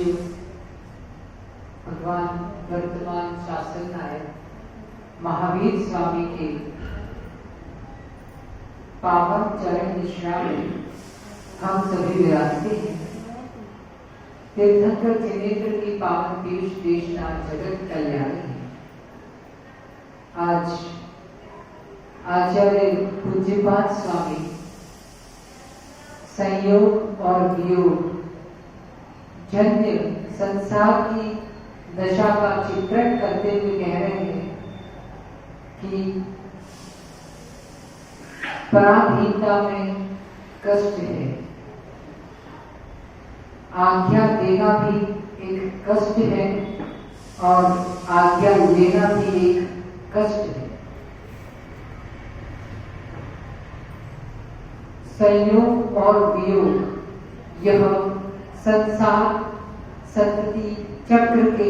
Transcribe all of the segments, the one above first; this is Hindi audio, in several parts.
शिव भगवान वर्तमान शासन नायक महावीर स्वामी के पावन चरण निश्रा में हम सभी विराजते हैं। तीर्थंकर त्रिनेत्र की पावन पीयूष देशना जगत कल्याणी है। आज आचार्य पूज्यपाद स्वामी संयोग और वियोग जन्य संसार की दशा का चित्रण करते हुए कह रहे हैं कि पराधीनता में कष्ट है, आज्ञा देना भी एक कष्ट है और आज्ञा लेना भी एक कष्ट है। संयोग और वियोग यह संसार संतति चक्र के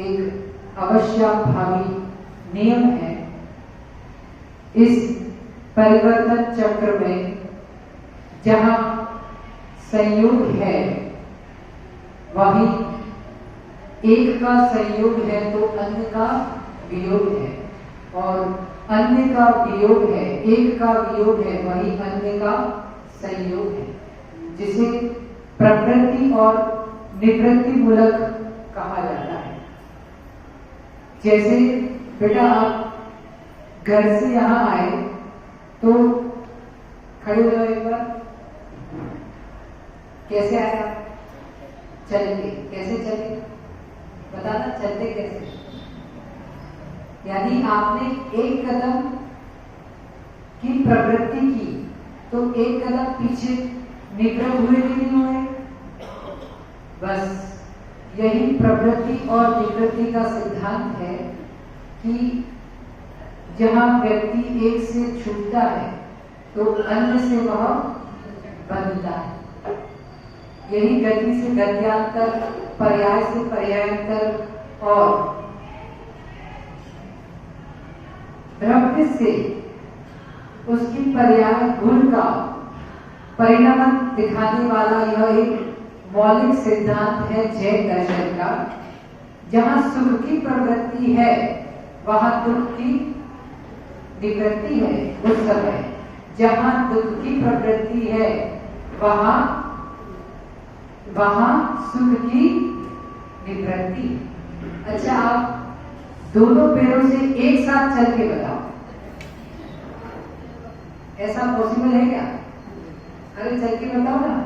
एक अवश्यभावी नियम है। इस परिवर्तन चक्र में जहाँ संयोग है वही एक का संयोग है तो अन्य का वियोग है, और अन्य का वियोग है, एक का वियोग है वही अन्य का संयोग है, जिसे प्रवृत्ति और निवृत्ति मूलक कहा जाता है। जैसे बेटा आप घर से यहाँ आए तो खड़े हो जाओ एक बार। कैसे आया? चल के। कैसे चले बताना, चलते कैसे? यानी आपने एक कदम की प्रवृत्ति की तो एक कदम पीछे निवृत्त हुए भी नहीं हुए। बस यही प्रवृत्ति और निवृत्ति का सिद्धांत है कि जहां व्यक्ति एक से छूटता है तो अन्य से वह बंधता है। यही गति से गत्यांतर, पर्याय से पर्यायांतर और द्रव्य से उसकी पर्याय गुण का परिणाम दिखाने वाला यह एक मौलिक सिद्धांत है जैन दर्शन का। जहां सुख की प्रवृत्ति है वहां दुख की निवृत्ति है। उस समय जहां दुख की प्रवृत्ति है वहां सुख की निवृत्ति। अच्छा, आप दोनों पैरों से एक साथ चल के बताओ, ऐसा पॉसिबल है क्या? अरे चल के बताओ ना।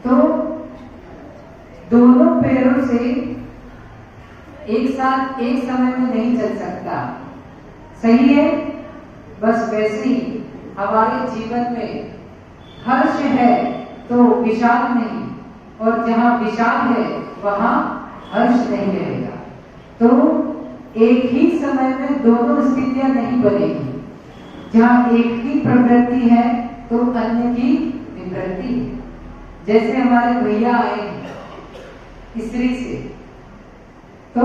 तो दोनों पैरों से एक साथ एक समय में नहीं चल सकता, सही है? बस वैसे ही हमारे जीवन में हर्ष है तो विषाद नहीं, और जहां विषाद है वहां हर्ष नहीं रहेगा। तो एक ही समय में दोनों स्थितियां नहीं बनेगी। जहां एक की प्रवृत्ति है तो अन्य की निवृत्ति है। जैसे हमारे भैया आए इसरी से, तो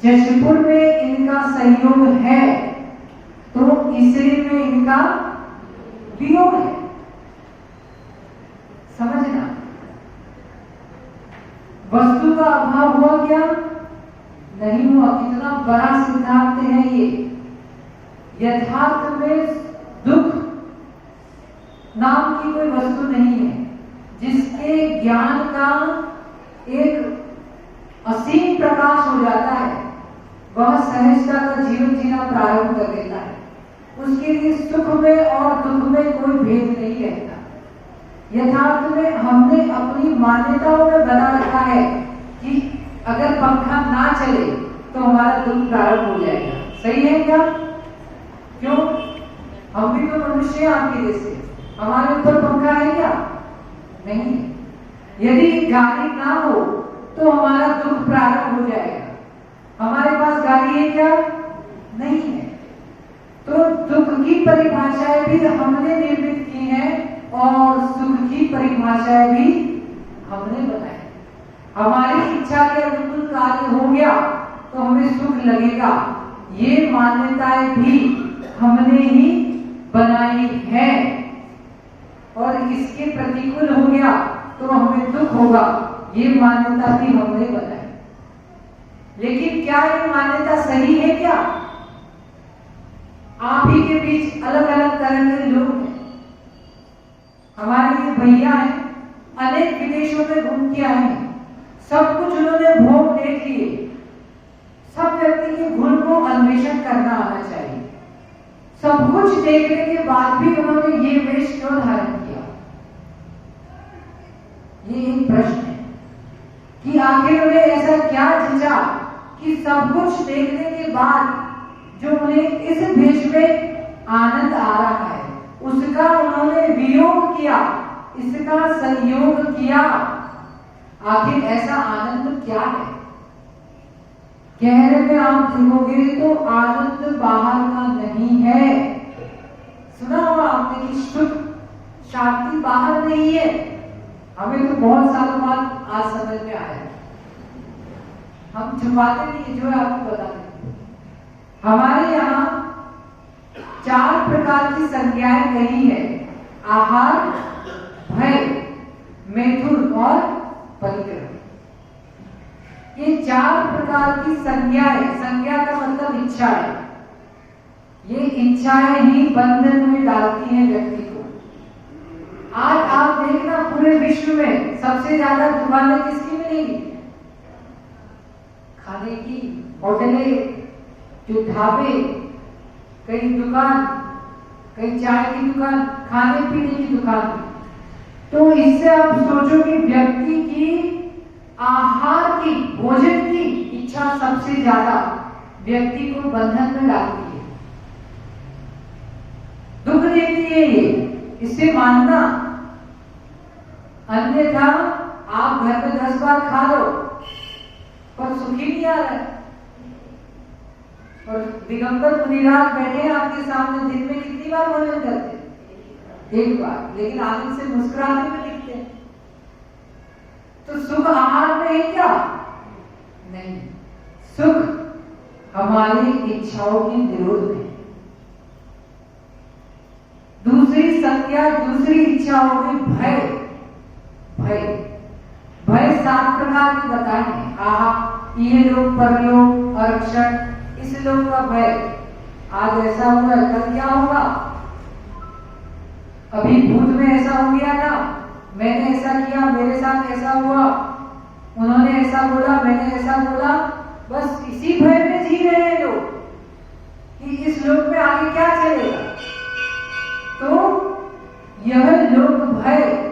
जशपुर में इनका संयोग है तो इसरी में इनका वियोग है। समझना, वस्तु का अभाव हुआ क्या? नहीं हुआ। कितना बड़ा सिद्धांत है ये। यथार्थ में दुख नाम की कोई वस्तु नहीं है जिसके ज्ञान का एक असीम प्रकाश हो जाता है, वह सहजता का जीवन जीना प्रारंभ कर देता है। उसके लिए सुख में और दुख में कोई भेद नहीं रहता। यथार्थ में हमने अपनी मान्यताओं में बना रखा है कि अगर पंखा ना चले तो हमारा दुख प्रारंभ हो जाएगा। सही है क्या? क्यों? हम भी तो मनुष्य हैं आपके जैसे। हमारे ऊपर पंखा है क्या? नहीं। यदि गाड़ी ना हो तो हमारा दुख प्रारंभ हो जाएगा। हमारे पास गाड़ी है क्या? नहीं है। तो दुख की परिभाषाएं भी हमने निर्मित की हैं और सुख की परिभाषाएं भी हमने बनाई। हमारी इच्छा के अनुकूल कार्य हो गया तो हमें सुख लगेगा। ये मान्यताएं भी हमने ही बनाई है। और इसके प्रतिकूल हो गया तो हमें दुख होगा, ये मान्यता भी हमने बनाई। लेकिन क्या ये मान्यता सही है क्या? आप ही के बीच अलग अलग तरह के लोग हैं। हमारे ये भैया हैं, अनेक विदेशों में घूम के आए हैं, सब कुछ उन्होंने भोग देख लिए। सब व्यक्ति के गुण को अन्वेषण करना आना चाहिए। सब कुछ देखने के बाद भी उन्होंने ये वेश क्यों धारण किया? ये एक प्रश्न है कि आखिर उन्हें ऐसा क्या जचा कि सब कुछ देखने के बाद जो उन्हें इस भेष में आनंद आ रहा है उसका उन्होंने वियोग किया, इसका संयोग किया। आखिर ऐसा आनंद क्या है? गहरे में आप देखोगे तो आनंद बाहर का नहीं है। सुना होगा आपने कि सुख शांति बाहर नहीं है। हमें तो बहुत सालों बाद आज समझ में आया। हम छुपाते नहीं, जो है आपको बता दें। हमारे यहाँ 4 प्रकार की संज्ञाएं कही है: आहार, भय, मैथुन और परिक्रम। ये 4 प्रकार की संज्ञाएं, संज्ञा का मतलब इच्छा है। ये इच्छाएं ही बंधन में डालती हैं व्यक्ति को। आज आप देखना पूरे विश्व में सबसे ज्यादा दुकानें किसकी मिलेगी? खाने की, होटलें, जो ढाबे, कई दुकान, कई चाय की दुकान, खाने पीने की दुकान। तो इससे आप सोचो कि व्यक्ति की आहार की, भोजन की इच्छा सबसे ज्यादा व्यक्ति को बंधन में डालती है, दुख देती है ये, इसे मानना। अन्यथा आप घर में 10 बार खा लो पर सुखी नहीं आ रहा है। और दिगंबर मुनिराज बैठे आपके सामने, दिन में कितनी बार भोजन करते? 1 बार, लेकिन आनंद से मुस्कुराते हुए दिखते हैं। तो सुख आहार में है क्या? नहीं, सुख हमारी इच्छाओं के विरोध में। दूसरी संज्ञा, दूसरी इच्छा होगी भय। भय 7 प्रकार के बताए हैं। यह लोग, परलोक, आरक्षण, इस लोग का भय। आज ऐसा हुआ, कल क्या होगा? अभी भूत में ऐसा हो गया ना, मैंने ऐसा किया, मेरे साथ ऐसा हुआ, उन्होंने ऐसा बोला, मैंने ऐसा बोला। बस इसी भय में जी रहे हैं लोग कि इस लोक में आगे क्या चलेगा। तो यह लोक भय,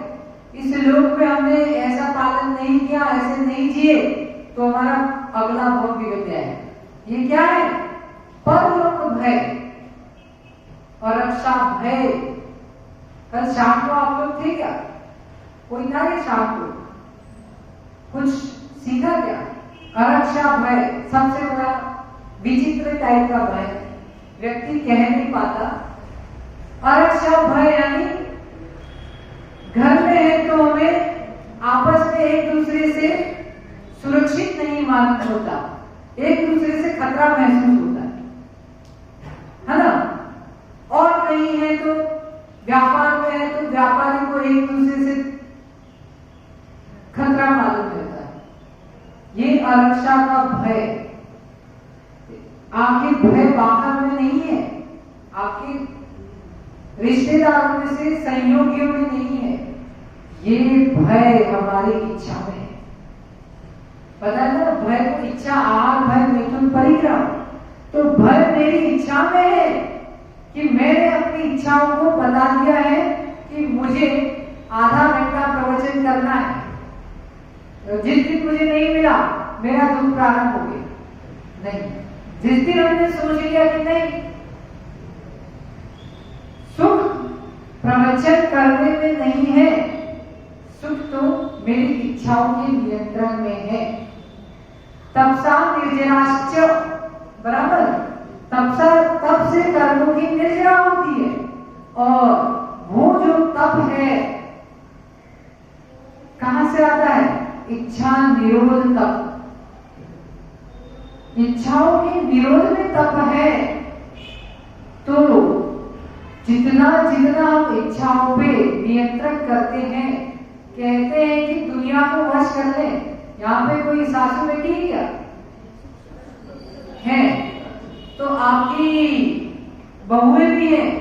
इस लोक में हमने ऐसा पालन नहीं किया, ऐसे नहीं जिए, तो हमारा अगला भोग बिगड़ जाए। ये क्या है? परलोक भय और रक्षा भय। कल शाम को आप लोग थे क्या? कोई था क्या शाम को? कुछ सीखा क्या? अरक्षा भय सबसे बड़ा विचित्र टाइप का भय, व्यक्ति कह नहीं पाता। अरक्षा भय यानी घर में है तो हमें आपस में एक दूसरे से सुरक्षित नहीं मालूम होता, एक दूसरे से खतरा महसूस होता है ना? और कहीं है तो व्यापार में है तो व्यापारी को एक दूसरे से खतरा मालूम होता है। ये आरक्षा का भय। आखिर भय बाहर में नहीं है, आपके रिश्तेदारों में से, सहयोगियों में नहीं है। ये भय हमारी इच्छा में है। पता है ना, भय को इच्छा, आहार, भय, मैथुन, परिक्रम। तो भय मेरी इच्छा में है कि मैंने अपनी इच्छाओं को बता दिया है कि मुझे आधा घंटा प्रवचन करना है। जिस दिन मुझे नहीं मिला, मेरा दुख प्रारंभ हो गया। नहीं, जिस दिन हमने सोच लिया कि नहीं, सुख प्रवचन करने में नहीं है, सुख तो मेरी इच्छाओं के नियंत्रण में है। तपसा निर्जराश्च, बराबर, तब से कर्मों की निर्जरा होती है। और वो जो तप है कहां से आता है? इच्छा निरोध तप। इच्छाओं के विरोध में तप है। तो जितना जितना जितना हम इच्छाओं पे नियंत्रण करते हैं, कहते हैं कि दुनिया को वश कर ले। यहाँ पे कोई सासू बेटी है क्या? है तो आपकी बहुएं भी हैं,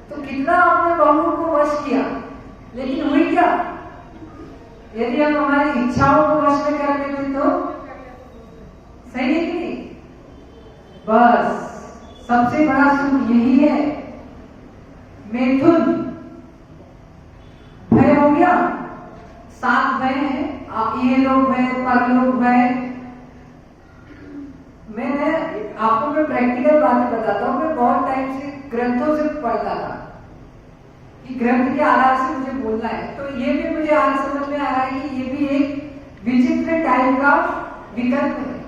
तो कितना आपने बहू को वश किया, लेकिन हुई क्या? यदि हम हमारी इच्छाओं को वश में कर लेते तो सही है कि नहीं? बस सबसे बड़ा सुख यही है। मैथुन भय हो गया, 7 भय हैं, ये लोग भय, परलोक भय। आपको मैं प्रैक्टिकल बातें बताता हूँ। मैं बहुत टाइम से ग्रंथों से पढ़ता था कि ग्रंथ के आधार से मुझे बोलना है, तो ये भी मुझे आज समझ में आ रहा है कि ये भी एक विचित्र टाइप का विकल्प है।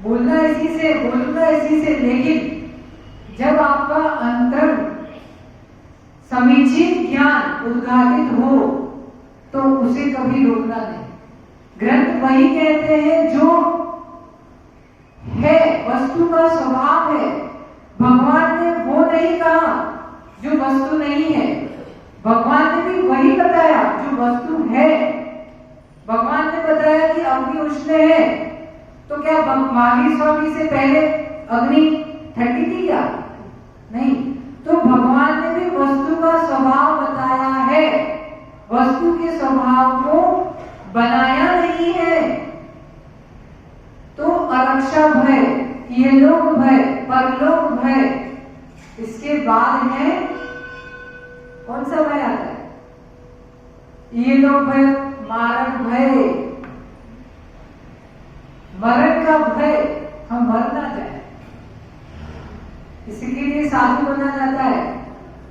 बोलना इसी से, लेकिन जब आपका अंतर समीचीन ज्ञान उद्घाटित हो तो उसे कभी रोकना नहीं। ग्रंथ वही कहते हैं जो है, वस्तु का स्वभाव है। भगवान ने वो नहीं कहा जो वस्तु नहीं है, भगवान ने भी वही बताया जो वस्तु है। भगवान ने बताया कि अग्नि उष्ण है, तो क्या महावीर स्वामी से पहले अग्नि ठंडी थी क्या? नहीं। तो भगवान ने भी वस्तु का स्वभाव बताया है, वस्तु के स्वभाव को बनाया नहीं है। तो अरक्षा भय, ये लोक भय, परलोक भय, इसके बाद है कौन सा भय आता है? ये लोक भय, मारण भय, मरण का भय, हम मर ना जाए, इसके लिए साधु बना जाता है।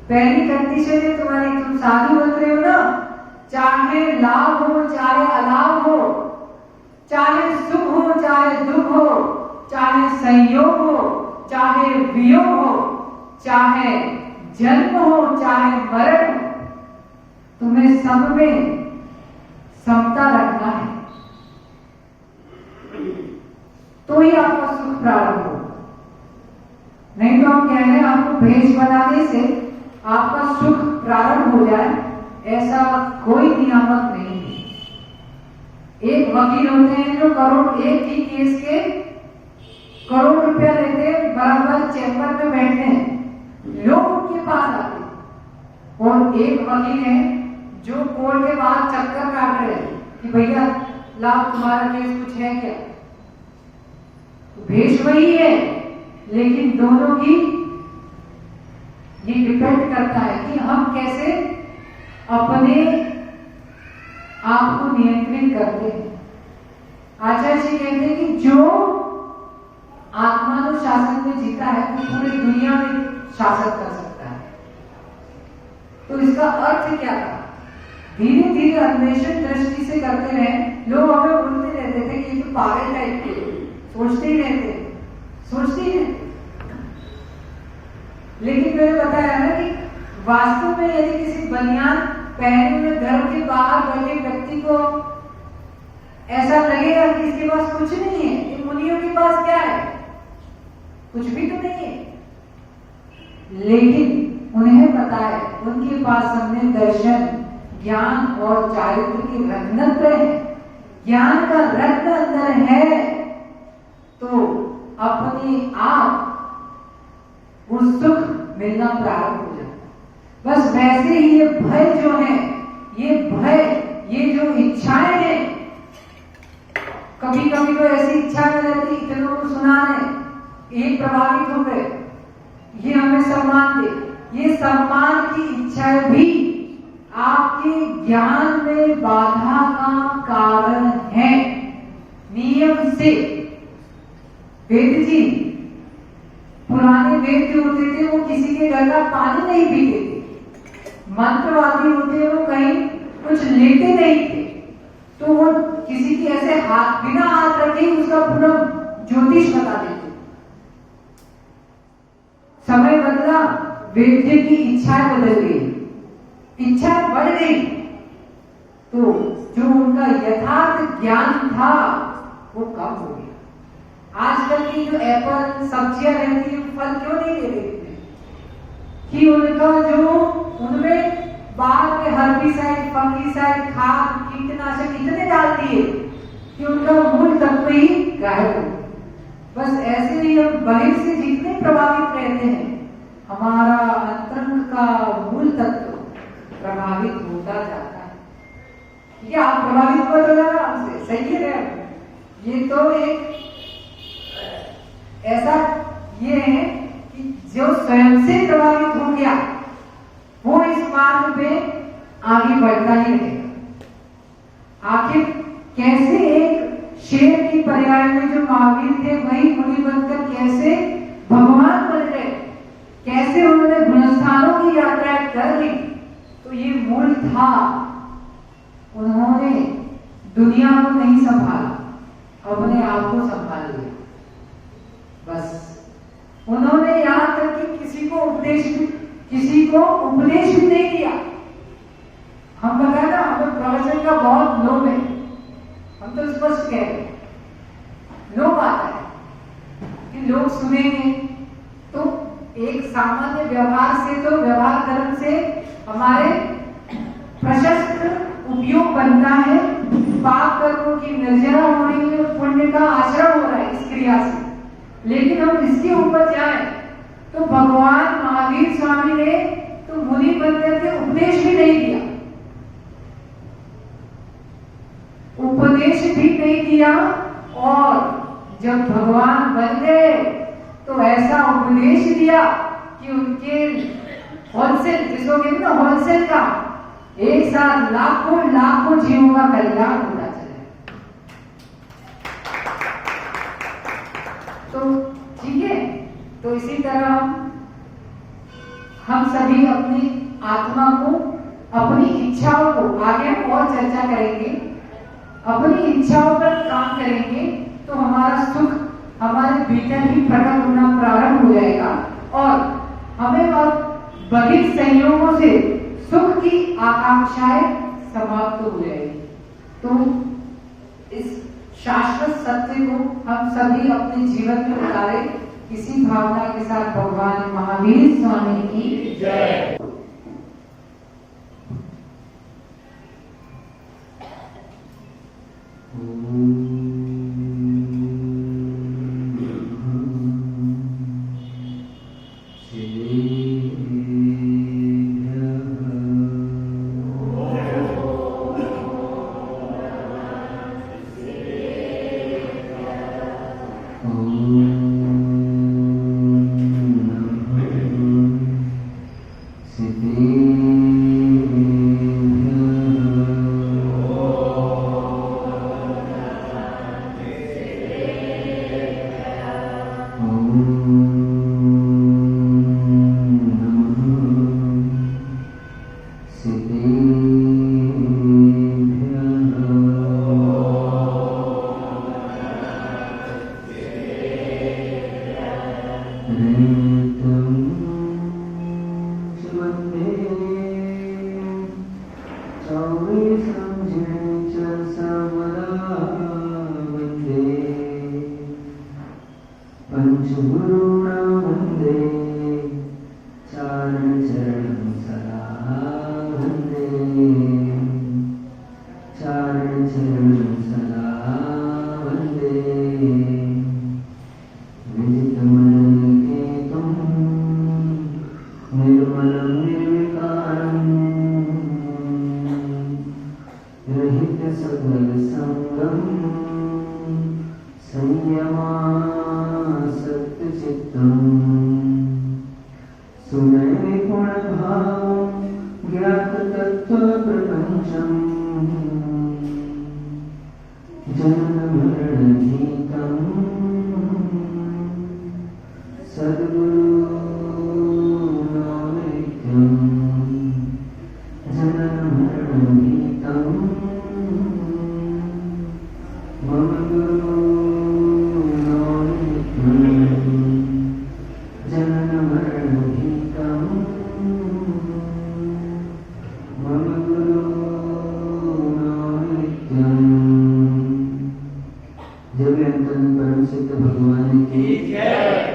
पहली कंडीशन है तुम्हारी, तुम साधु बन रहे हो ना, चाहे लाभ हो चाहे अलाभ हो, चाहे सुख हो चाहे दुख हो, चाहे संयोग हो चाहे वियोग हो, चाहे जन्म हो चाहे मरण हो, तुम्हें सब में समता रखना है, तो ही आपका सुख प्रारंभ हो। नहीं तो हम कह रहे हैं आपको भेष बनाने से आपका सुख प्रारंभ हो जाए, ऐसा कोई नियामक नहीं है। एक वकील होते हैं जो एक ही केस के करोड़ रुपया लेते हैं, बराबर चैम्बर में बैठते हैं, लोग उनके पास आते हैं। और एक वकील है जो कोर्ट के बाहर चक्कर काट रहे हैं कि भैया लाभ तुम्हारा केस कुछ है क्या? तो भेष वही है, लेकिन दोनों की ये डिपेंड करता है कि हम कैसे अपने आप को नियंत्रित करते हैं। आचार्य जी कहते हैं कि जो आत्मानुशासन में जीता है वो पूरी दुनिया में शासन कर सकता है। तो इसका अर्थ क्या था? धीरे धीरे अन्वेषण दृष्टि से करते रहे। लोग हमें बोलते रहते थे कि ये तो पागल टाइप के, सोचते ही रहते, लेकिन मैंने बताया ना कि वास्तव में यदि किसी बनियान पहने हुए घर के बाहर बैठे व्यक्ति को ऐसा लगेगा कि इसके पास कुछ नहीं है, इन मुनियों के पास क्या है? कुछ भी तो नहीं है, लेकिन उन्हें पता है उनके पास हमने दर्शन, ज्ञान और चारित्र के रत्नत्र है। ज्ञान का रत्न अंदर है तो अपने आप वो सुख मिलना प्रारंभ हो जाता है। बस वैसे ही ये भय जो है, ये जो इच्छाएं हैं, कभी कभी तो ऐसी इच्छा में रहती, इतनों को सुनाने, ये प्रभावित हो गए, ये हमें सम्मान दे, ये सम्मान की इच्छाएं भी आपके ज्ञान में बाधा का कारण है। नियम से वेद जी, पुराने वेद जो होते थे वो किसी के घर का पानी नहीं पीते थे, मंत्रवादी होते वो कहीं कुछ लेते नहीं थे, तो वो किसी की ऐसे हाथ बिना हाथ रखे उसका पूरा ज्योतिष बता देते। समय बदला, वेद्य की इच्छाएं बदल गई, इच्छा बढ़ गई, तो जो उनका यथार्थ ज्ञान था वो कम हो गया। आजकल की जो एप्पल सब्जियां रहती है, फल क्यों नहीं ले रही? कि उनका जो उनमें बाद में हर्बिसाइड, फंगिसाइड, खाद, कीटनाशक इतने डाल दिए कि उनका मूल तत्व ही गायब हो। बस ऐसे ही हम बाहर से जितने प्रभावित रहते हैं, हमारा अंतरंग का मूल तत्व प्रभावित होता जाता है। ये आप प्रभावित मत हो जाना हमसे, सही है। ये तो एक ऐसा ये है कि जो स्वयं से प्रभावित हो गया वो इस मार्ग पे आगे बढ़ता ही रहेगा। आखिर कैसे एक शेर की पर्याय में जो महावीर थे वही मुनि बनकर कैसे भगवान बन गए, कैसे उन्होंने गुणस्थानों की यात्राएं कर ली, तो ये मूल था उन्होंने दुनिया को नहीं संभाला, अपने आप को संभाल लिया। बस उन्होंने यहां तक कि किसी को उपदेश भी नहीं दिया। हम बताए ना, हमें प्रवचन का बहुत लोभ है, हम तो स्पष्ट कह रहे, लोभ आता है कि लोग सुनेंगे तो एक सामान्य व्यवहार से, तो व्यवहार कर्म से हमारे प्रशस्त उपयोग बनता है, पाप कर्मों की निर्जरा हो रही है, पुण्य का आश्रम हो रहा है इस क्रिया से। लेकिन हम इसके ऊपर जाएं तो भगवान महावीर स्वामी ने तो मुनि बनकर के उपदेश भी नहीं दिया, उपदेश भी नहीं दिया, और जब भगवान बन गए तो ऐसा उपदेश दिया कि उनके होलसेल, जिसको कहते हैं ना होलसेल का, एक साथ लाखों लाखों जीवों का कल्याण होता चले। तो ठीक है, तो इसी तरह हम सभी अपनी आत्मा को, अपनी इच्छाओं को, आगे हम और चर्चा करेंगे, अपनी इच्छाओं पर काम करेंगे तो हमारा सुख हमारे भीतर ही प्रकट होना प्रारंभ हो जाएगा, और हमें अब बहिर् संयोगों से सुख की आकांक्षाएं समाप्त हो जाएगी। तो इस शाश्वत सत्य को हम सभी अपने जीवन में उतारें। इसी भावना के साथ भगवान महावीर स्वामी की जय।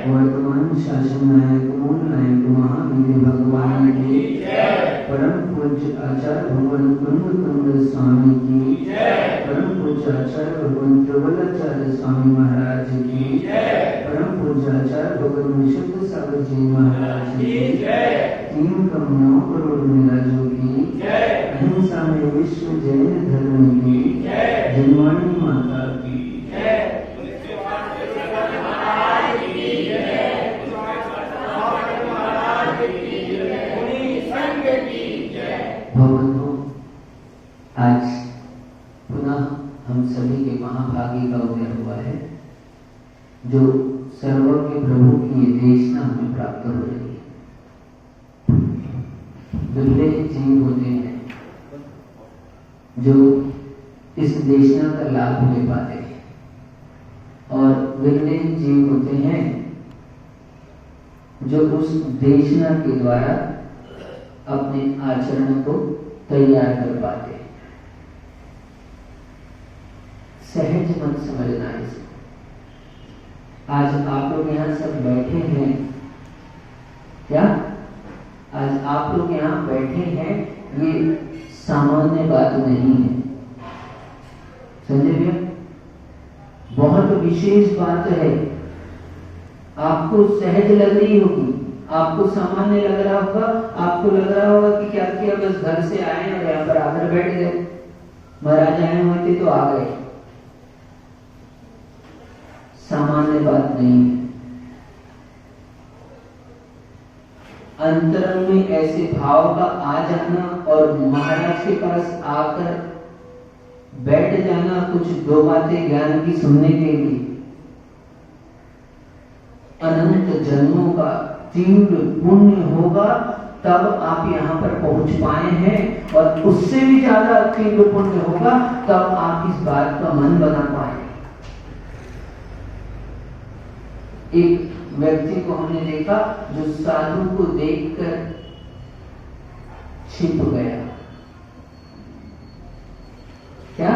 वर्तमान शासन नायक, मूल नायक महावीर भगवान पूज्य आचार्य भगवान कुंद स्वामी की जय, परम पूज्य आचार्य भगवान प्रबलाचार्य स्वामी महाराज की जय, परम पूज्य आचार्य भगवान विशुद्ध सागर जी महाराज की जय, 3 करोड़ निराजों की जय, अहिंसा में विश्व जैन धर्म की जय, जनवाणी माता की जय, भगवतों, आज पुनः हम सभी के महाभागी का उदय हुआ है, जो सर्वज्ञ प्रभु की ये देशना हमें प्राप्त हो रही है। दुर्लभ जीव होते हैं जो इस देशना का लाभ ले पाते हैं, और विरले जीव होते हैं जो उस देशना के द्वारा अपने आचरण को तैयार कर पाते हैं। सहज मन समझना इसे। आज आप लोग यहाँ सब बैठे हैं, क्या आज आप लोग यहाँ बैठे हैं, ये सामान्य बात नहीं है, समझे भैया? बहुत विशेष बात है। आपको सहज लग रही होगी, आपको सामान्य लग रहा होगा, आपको लग रहा होगा कि क्या किया, बस घर से आए और यहाँ पर आकर बैठ गए, महाराज आए हुए थे तो आ गए। सामान्य बात नहीं है। अंतरंग में ऐसे भाव का आ जाना और महाराज के पास आकर बैठ जाना, कुछ 2 बातें ज्ञान की सुनने के लिए अनंत जन्मों का तीव्र पुण्य होगा, तब आप यहाँ पर पहुंच पाए हैं, और उससे भी ज्यादा तीव्र पुण्य होगा तब आप इस बात का मन बना पाए। एक व्यक्ति को हमने देखा जो साधु को देखकर छिप गया। क्या?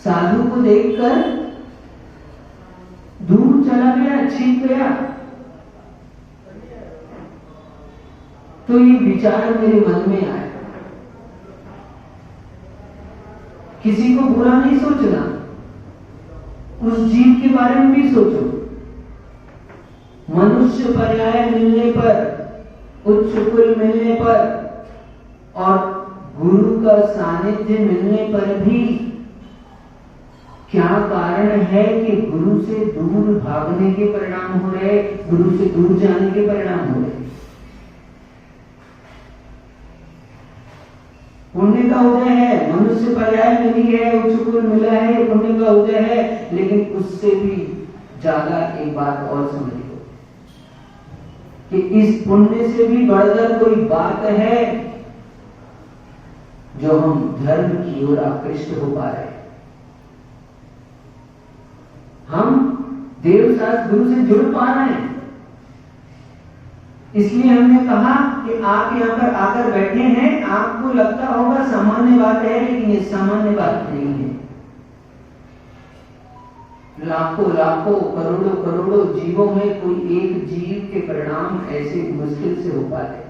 साधु को देखकर दूर चला गया, छिप गया। तो ये विचार मेरे मन में आया, किसी को बुरा नहीं सोचना, उस जीव के बारे में भी सोचो। मनुष्य पर्याय मिलने पर, उच्च कुल मिलने पर और गुरु का सानिध्य मिलने पर भी क्या कारण है कि गुरु से दूर भागने के परिणाम हो रहे, गुरु से दूर जाने के परिणाम हो रहे। पुण्य का उदय है, मनुष्य पर्याय मिली है, उच्च कुल मिला है, पुण्य का उदय है, लेकिन उससे भी ज्यादा एक बात और समझिए कि इस पुण्य से भी बढ़कर कोई बात है जो हम धर्म की ओर आकृष्ट हो पा रहे हैं। हम देवशास्त्र गुरु से जुड़ पा रहे हैं। इसलिए हमने कहा कि आप यहाँ पर आकर बैठे हैं, आपको लगता होगा सामान्य बात है, लेकिन ये सामान्य बात नहीं है। लाखों लाखों करोड़ों करोड़ों जीवों में कोई एक जीव के परिणाम ऐसे मुश्किल से हो पाते।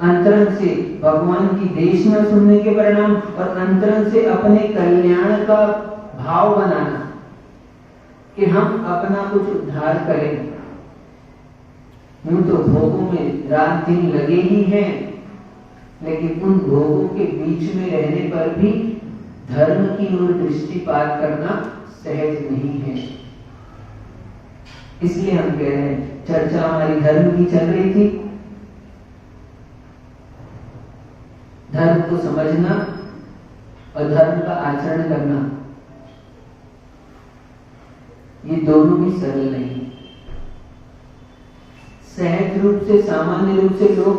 अंतरंग से भगवान की देशना सुनने के परिणाम और अंतरंग से अपने कल्याण का भाव बनाना कि हम अपना कुछ उद्धार करें। यूं तो भोगों में रात दिन लगे ही हैं, लेकिन उन भोगों के बीच में रहने पर भी धर्म की ओर दृष्टिपात करना सहज नहीं है। इसलिए हम कह रहे हैं, चर्चा हमारी धर्म की चल रही थी। धर्म को समझना और धर्म का आचरण करना, ये दोनों भी सरल नहीं। सहज रूप से, सामान्य रूप से लोग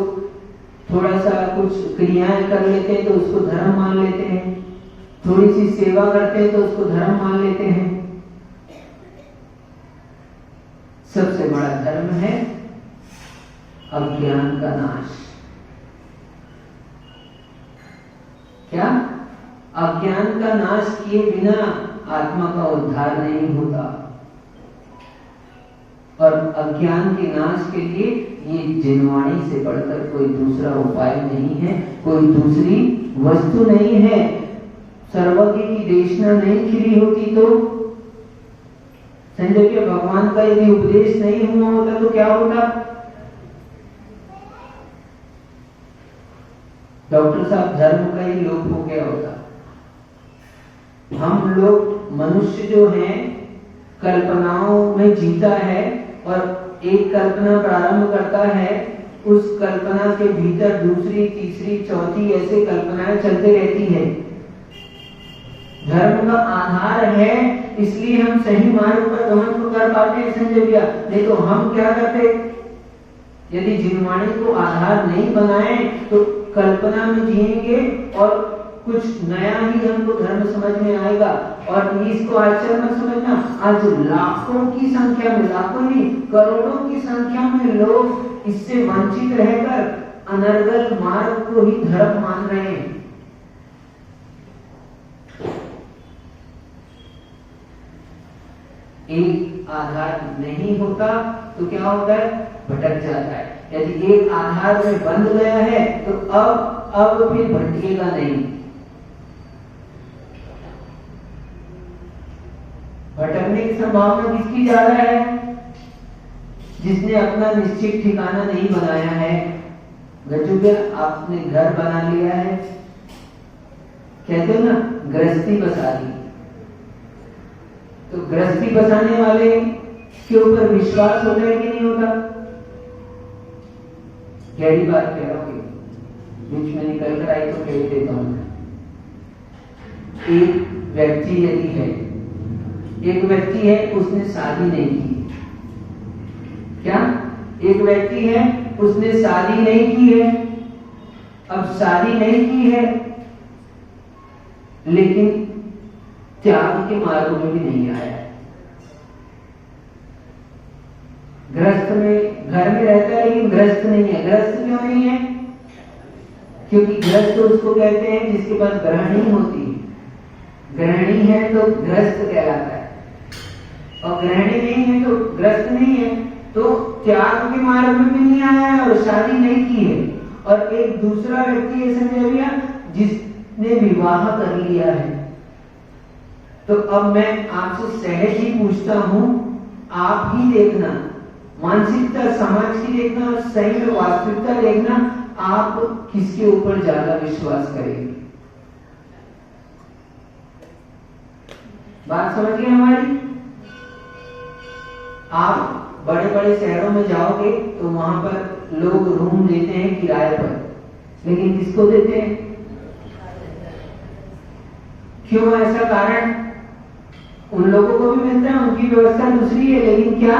थोड़ा सा कुछ क्रियाएं कर लेते हैं तो उसको धर्म मान लेते हैं, थोड़ी सी सेवा करते हैं तो उसको धर्म मान लेते हैं। सबसे बड़ा धर्म है अज्ञान का नाश। क्या? अज्ञान का नाश किए बिना आत्मा का उद्धार नहीं होता। और अज्ञान के नाश के लिए ये जिनवाणी से बढ़कर कोई दूसरा उपाय नहीं है, कोई दूसरी वस्तु नहीं है। सर्वज्ञ की देशना नहीं खिली होती तो संजय के भगवान का यदि उपदेश नहीं हुआ होता तो क्या होता? डॉक्टर साहब धर्म का ही लोप हो गया होता। हम लोग मनुष्य जो है कल्पनाओं में जीता है और एक कल्पना प्रारंभ करता है, उस कल्पना के भीतर दूसरी, तीसरी, चौथी ऐसे कल्पनाएं चलते रहती है। धर्म का आधार है, इसलिए हम सही मार्ग पर गमन को कर पाते हैं संजय भैया। नहीं तो हम क्या करते, यदि जिनवाणी को आधार नहीं बनाए तो कल्पना में जिएंगे और कुछ नया ही हमको धर्म समझ में आएगा। और इसको आश्चर्य मत समझना, आज लाखों की संख्या में, लाखों नहीं करोड़ों की संख्या में लोग इससे वंचित रहकर अनर्गल मार्ग को ही धर्म मान रहे हैं। एक आधार नहीं होता तो क्या होता है, भटक जाता है। यदि एक आधार में बंध गया है तो अब फिर भटकेगा नहीं। भटकने की संभावना किसकी ज्यादा है? जिसने अपना निश्चित ठिकाना नहीं बनाया है। गज्जू भैया आपने घर बना लिया है, कहते हो ना गृहस्थी बसा ली, तो गृहस्थी बसाने वाले के ऊपर विश्वास होता है कि नहीं होता? गहरी बात कह रहा हूं, बीच में निकल कर आई तो कह देता हूं। एक व्यक्ति यदि है, एक व्यक्ति है उसने शादी नहीं की, क्या? एक व्यक्ति है उसने शादी नहीं की है। अब शादी नहीं की है लेकिन त्याग के मार्ग में भी नहीं आया है। गृहस्थ में, घर में रहता है लेकिन गृहस्थ नहीं है। गृहस्थ क्यों नहीं है? क्योंकि गृहस्थ उसको कहते हैं जिसके पास गृहिणी होती है। गृहिणी है तो गृहस्थ कहलाता है, और गृहिणी नहीं है तो गृहस्थ नहीं है। तो त्याग के मार्ग में भी नहीं आया है और शादी नहीं की है। और एक दूसरा व्यक्ति है संजय भैया जिसने विवाह कर लिया है। तो अब मैं आपसे सहज ही पूछता हूं, आप ही देखना, मानसिकता समाज की देखना और सही में वास्तविकता देखना, आप किसके ऊपर ज्यादा विश्वास करेंगे? बात समझ गए हमारी? आप बड़े बड़े शहरों में जाओगे तो वहां पर लोग रूम देते हैं किराए पर, लेकिन किसको देते हैं? क्यों ऐसा कारण? उन लोगों को भी मिलता है, उनकी व्यवस्था दूसरी है, लेकिन क्या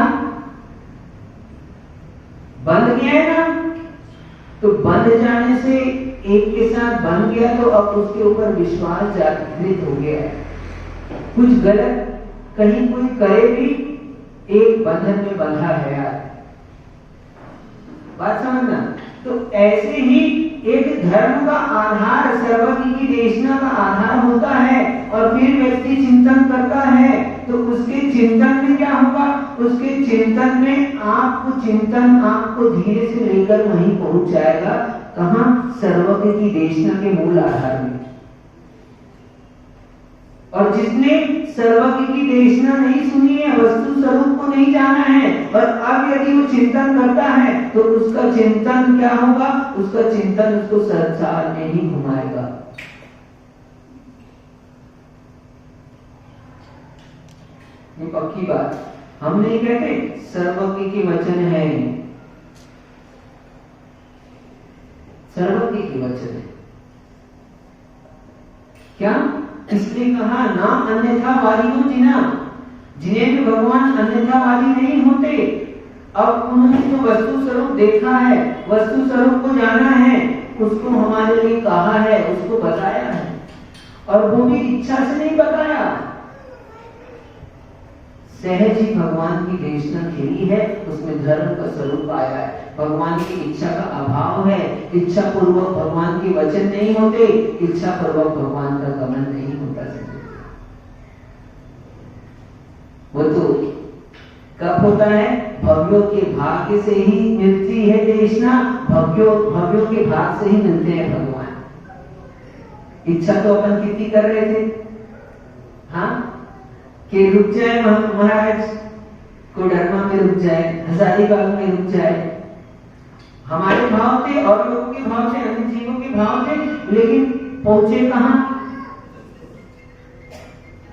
बंद गया है ना? तो बंद जाने से एक के साथ बन गया तो अब उसके ऊपर विश्वास जागृत हो गया है। कुछ गलत कहीं कोई करे भी एक बंधन में बंधा है यार, बात समझना। तो ऐसे ही एक धर्म का आधार सर्वज्ञ की देशना का आधार होता है, और फिर व्यक्ति चिंतन करता है तो उसके चिंतन में क्या होगा? उसके चिंतन में आपको धीरे से लेकर वहीं पहुंच जाएगा। कहां? सर्वज्ञ की देशना के मूल आधार में। और जिसने सर्वज्ञ की देशना नहीं सुनी है, वस्तु स्वरूप को नहीं जाना है, और अब यदि वो चिंतन करता है तो उसका चिंतन क्या होगा? उसका चिंतन उसको संसार में ही घुमाएगा। ये पक्की बात। हम नहीं कहते सर्वज्ञ के वचन है, सर्वज्ञ के वचन है। क्या? इसलिए कहा ना अन्यथावादियों जिना, जिन्हें भी भगवान अन्यथावादी नहीं होते। अब उन्होंने तो वस्तु स्वरूप देखा है, वस्तु स्वरूप को जाना है, उसको हमारे लिए कहा है, उसको बताया है, और वो भी इच्छा से नहीं बताया, सहज ही भगवान की देशना खेली है, उसमें धर्म का स्वरूप आया है। भगवान की इच्छा का अभाव है, इच्छा पूर्वक भगवान के वचन नहीं होते, इच्छा पूर्वक भगवान का गमन नहीं होता। वो तो कब होता है? भव्यों के भाग्य से ही मिलती है देशना, भव्यों के भाग से ही मिलते हैं भगवान। इच्छा तो अपन कितनी कर रहे थे, हाँ, कि रुक जाए महाराज, कोडरमा में रुक जाए, हजारीबाग में रुक जाए। हमारे भाव थे और लोगों के भाव थे, अन्य जीवों के भाव थे, लेकिन पहुंचे कहां?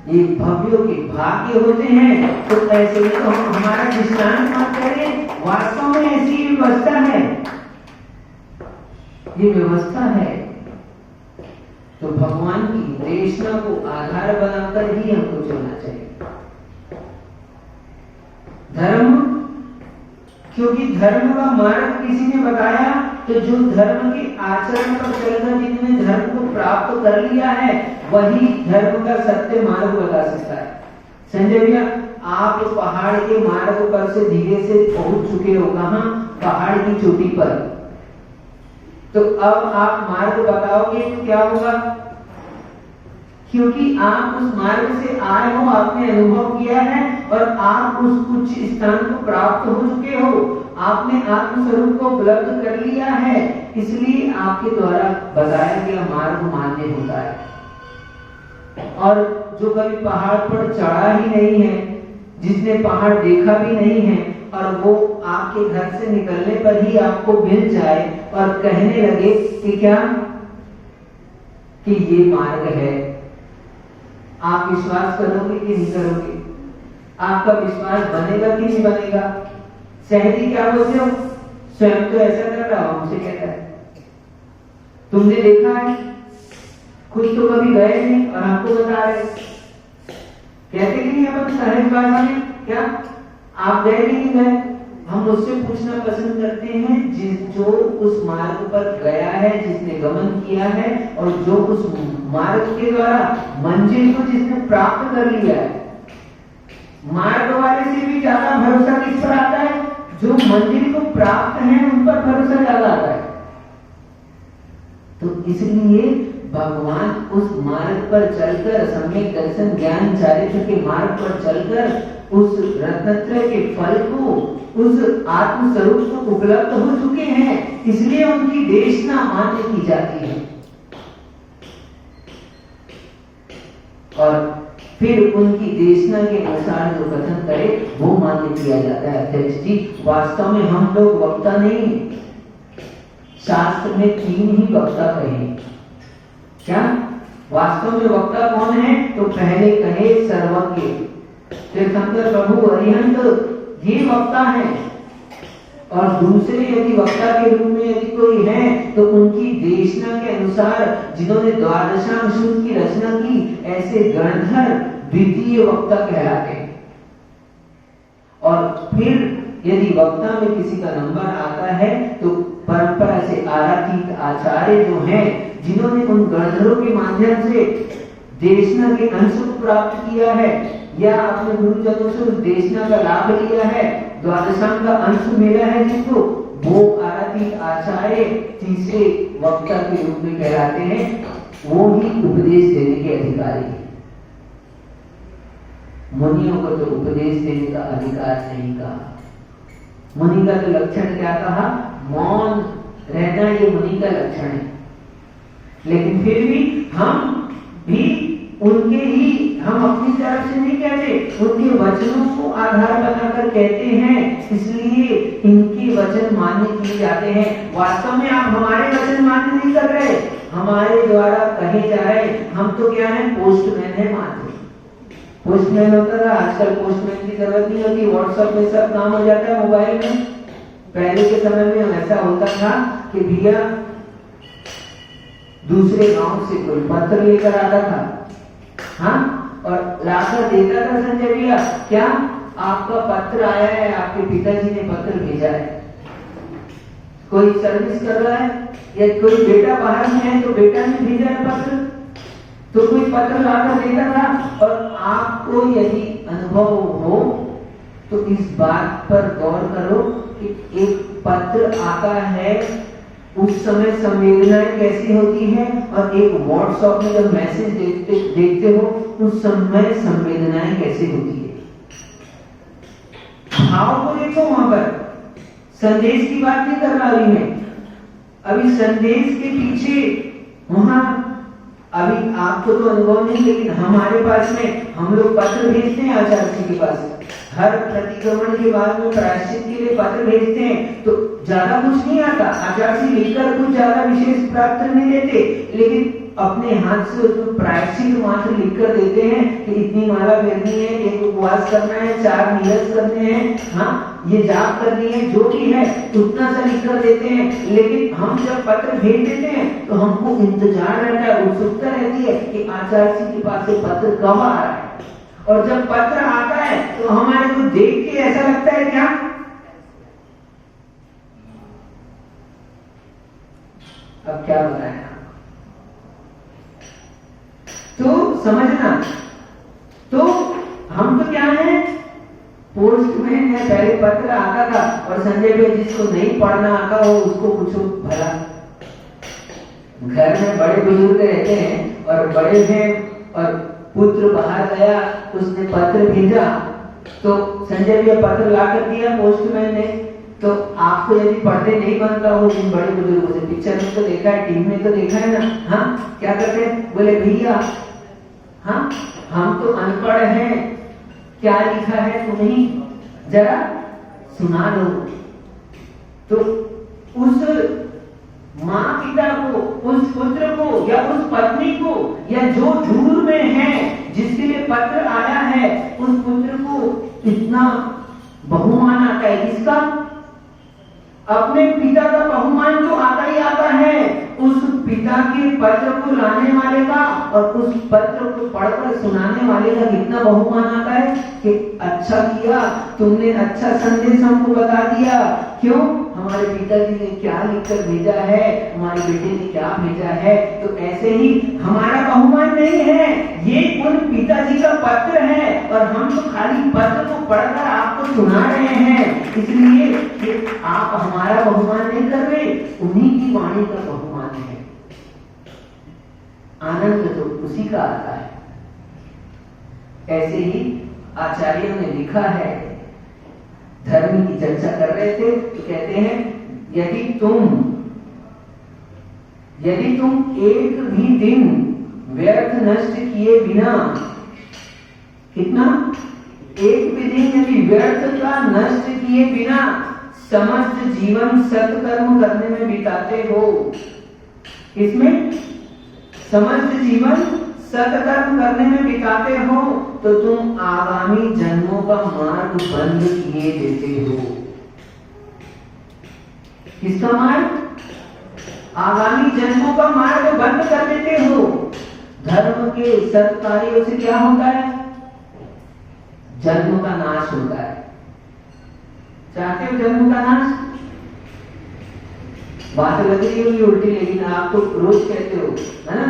ये भव्यों के भाग्य होते हैं। तो ऐसे ही तो हमारा दृष्टांत मत करें, वास्तव में ऐसी व्यवस्था है, ये व्यवस्था है। तो भगवान की देशना को आधार बनाकर ही हमको चलना चाहिए। धर्म, क्योंकि धर्म का मार्ग किसी ने बताया, तो जो धर्म के आचरण पर चलकर जिन्होंने धर्म को प्राप्त कर लिया है, वही धर्म का सत्य मार्ग बता सकता है। संजय भैया, आप पहाड़ के मार्ग पर से धीरे से पहुंच चुके हो, कहां? पहाड़ की चोटी पर। तो अब आप मार्ग बताओगे तो क्या होगा? क्योंकि आप उस मार्ग से आए हो, आपने अनुभव किया है और आप उस उच्च स्थान को प्राप्त हो चुके हो, आपने आत्मस्वरूप को उपलब्ध कर लिया है, इसलिए आपके द्वारा बताया गया मार्ग मान्य होता है। और जो कभी पहाड़ पर चढ़ा ही नहीं है, जिसने पहाड़ देखा भी नहीं है, और वो आपके घर से निकलने पर ही आपको मिल जाए और कहने लगे कि क्या, कि ये मार्ग है, आप विश्वास करोगे कि नहीं करोगे? आपका विश्वास बनेगा कि नहीं बनेगा? सहजी क्या बोलते हो, स्वयं तो ऐसा कर रहा हो, हमसे कहता है, तुमने देखा है, खुद तो कभी गए नहीं और हमको बता रहे, कहते कि नहीं अपन सहज भाषा में, क्या आप गए नहीं गए? हम उससे पूछना पसंद करते हैं जो उस मार्ग पर गया है, जिसने गमन किया है, और जो उस मार्ग के द्वारा मंजिल को जिसने प्राप्त कर लिया है। मार्ग वाले से भी ज्यादा भरोसा किस पर आता है? जो मंजिल को प्राप्त है उन पर भरोसा ज्यादा आता है। तो इसलिए भगवान उस मार्ग पर चलकर, सम्यक दर्शन ज्ञान चारित्र के मार्ग पर चलकर उस रत्नत्रय के फल को, उस आत्म स्वरूप को उपलब्ध हो चुके हैं, इसलिए उनकी देशना मान्य की जाती है। और फिर उनकी देशना के अनुसार जो कथन करे वो मान्य किया जाता है। अध्यक्ष जी, वास्तव में हम लोग वक्ता नहीं, शास्त्र में 3 ही वक्ता कहे। क्या वास्तव में वक्ता कौन है? तो पहले कहे सर्वज्ञ, तीर्थंकर प्रभु अरिहंत, ये वक्ता है। और दूसरे यदि वक्ता के रूप में यदि कोई है तो उनकी देशना के अनुसार जिन्होंने द्वादशांग शुद्ध की रचना की, ऐसे गणधर द्वितीय वक्ता कहलाते हैं। और फिर यदि वक्ता में किसी का नंबर आता है तो परंपरा से आराधित आचार्य जो हैं, जिन्होंने उन गणधरों के माध्यम से देशना के अंश को प्राप्त किया है या अपने गुरुजनों से उस देशना का लाभ लिया है, द्वादशांग का अंश मिला है जिसको, वो आराधित आचार्य तीसरे वक्ता के रूप में कहलाते हैं। वो ही उपदेश देने के अधिकारी हैं। मुनियों को तो उपदेश देने का अधिकार नहीं कहा। मुनि का तो लक्षण क्या कहा? मौन रहना, ये मुनि का लक्षण है। लेकिन फिर भी हम भी उनके ही, हम अपनी तरफ से नहीं कहते, उनके वचनों को आधार बनाकर कहते हैं, इसलिए इनके वचन मान्य किए जाते हैं। वास्तव में आप हमारे वचन मान्य नहीं कर रहे, हमारे द्वारा कहे जा रहे। हम तो क्या है, पोस्टमैन है मात्र। पोस्टमैन होता था, आजकल पोस्टमैन की जरूरत नहीं होती, व्हाट्सएप में सब काम हो जाता है मोबाइल में। पहले के समय में ऐसा होता था कि भैया दूसरे गांव से कोई पत्र लेकर आता था, हाँ, और लाकर देता था, संजय भैया क्या आपका पत्र आया है, आपके पिताजी ने पत्र भेजा है। कोई सर्विस कर रहा है या कोई बेटा बाहर में है तो बेटा ने भेजा है पत्र, तो कोई पत्र लाकर देता था। और आपको यदि अनुभव हो तो इस बात पर गौर करो कि एक पत्र आता है, उस समय संवेदनाएं कैसी होती है, और एक व्हाट्सएप में जब मैसेज देखते हो उस समय संवेदनाएं कैसी होती है। भाव को देखो वहां पर। संदेश की बात नहीं कर रहा अभी मैं, अभी संदेश के पीछे वहां, अभी आपको तो अनुभव नहीं, लेकिन हमारे पास में हम लोग पत्र भेजते हैं आचार्य जी के पास, हर प्रतिक्रमण के बाद में प्रायश्चित के लिए पत्र भेजते हैं, तो ज्यादा कुछ नहीं आता, आचार्य जी लिखकर कुछ ज्यादा विशेष प्राप्त नहीं देते, लेकिन अपने हाथ से उसमें प्रायश्चित मात्र लिखकर देते हैं कि इतनी माला फेरनी है, एक उपवास करना है, 4 नीरस करने हैं, हाँ ये जाप करनी है, जो भी है उतना सा लिखकर देते हैं। लेकिन हम जब पत्र भेज देते हैं तो हमको इंतजार रहता है, उत्सुकता रहती है कि आचार्य जी के पास से पत्र कब आ रहा है, और जब पत्र आता है तो हमारे को देख के ऐसा लगता है क्या, अब क्या बताएं, तो समझना, तो हम तो क्या है, पोस्टमैन है, पहले पत्र आता था, और संजय भाई जिसको नहीं पढ़ना आता हो उसको पूछो भला, घर में बड़े बुजुर्ग रहते हैं और बड़े हैं और पुत्र बाहर गया, उसने पत्र भेजा, तो संजय भाई पत्र लाकर दिया पोस्टमैन ने, तो आपको यदि पढ़ने नहीं बनता हो जिन बड़े बुजुर्गों से, पिक्चर में तो देखा है, टीवी में तो देखा है ना, हाँ क्या करते हैं, बोले भैया हाँ हम तो अनपढ़ हैं, क्या लिखा है तुम्हें जरा सुना दो। तो उस माँ पिता को, उस पुत्र को या उस पत्नी को या जो दूर में है जिसके लिए पत्र आया है, उस पुत्र को इतना बहुमान आता है, किसका, अपने पिता का बहुमान तो आता ही आता है, उस पिता के पत्र को लाने वाले का और उस पत्र को पढ़कर सुनाने वाले का कितना बहुमान आता है कि अच्छा किया तुमने, अच्छा संदेश हमको बता दिया, क्यों, हमारे पिताजी ने क्या लिखकर भेजा है, हमारे बेटे ने क्या भेजा है। तो ऐसे ही हमारा बहुमान नहीं है, ये उन पिताजी का पत्र है और हम तो खाली पत्र को पढ़कर आपको सुना रहे हैं, इसलिए कि आप हमारा बहुमान नहीं कर रहे, उन्हीं की वाणी का बहुमान है। आनंद तो उसी का आता है। ऐसे ही आचार्यों ने लिखा है, धर्म की चर्चा कर रहे थे तो कहते हैं यदि तुम एक भी दिन व्यर्थ नष्ट किए बिना, कितना, एक भी दिन यदि व्यर्थ का नष्ट किए बिना समस्त जीवन सत्कर्म करने में बिताते हो, इसमें समस्त जीवन सत्कर्म करने में बिताते हो, तो तुम आगामी जन्मों का मार्ग बंद किए देते हो। किसका मार्ग, आगामी जन्मों का मार्ग बंद कर देते हो। धर्म के सत्कार्यों से क्या होता है, जन्म का नाश होता है। चाहते हो जन्म का नाश, बात लग रही होगी उल्टी, लेकिन आप तो रोज कहते हो, है ना,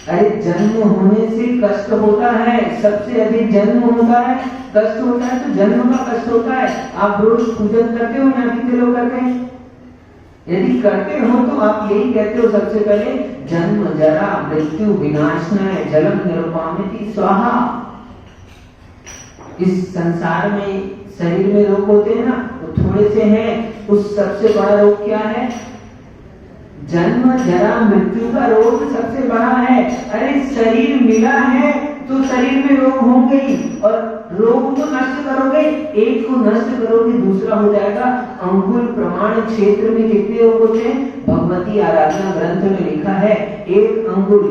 अरे जन्म होने से कष्ट होता है, सबसे अधिक जन्म होता है, कष्ट होता है, तो जन्म का कष्ट होता है। आप रोज पूजन करते हो या कितने लोग करते हैं, यदि करते हो तो आप यही कहते हो सबसे पहले, जन्म जरा मृत्यु विनाशनाय जलम निरुपामिति स्वाहा। इस संसार में शरीर में रोग होते हैं ना, वो थोड़े से हैं, उस सबसे बड़ा रोग क्या है, जन्म जरा मृत्यु का रोग सबसे बड़ा है। अरे शरीर मिला है तो शरीर में रोग होंगे ही, और रोग को नष्ट करोगे, एक को नष्ट करोगे दूसरा हो जाएगा। अंकुल प्रमाण क्षेत्र में कितने रोग होते हैं, भगवती आराधना ग्रंथ में लिखा है, एक अंगुल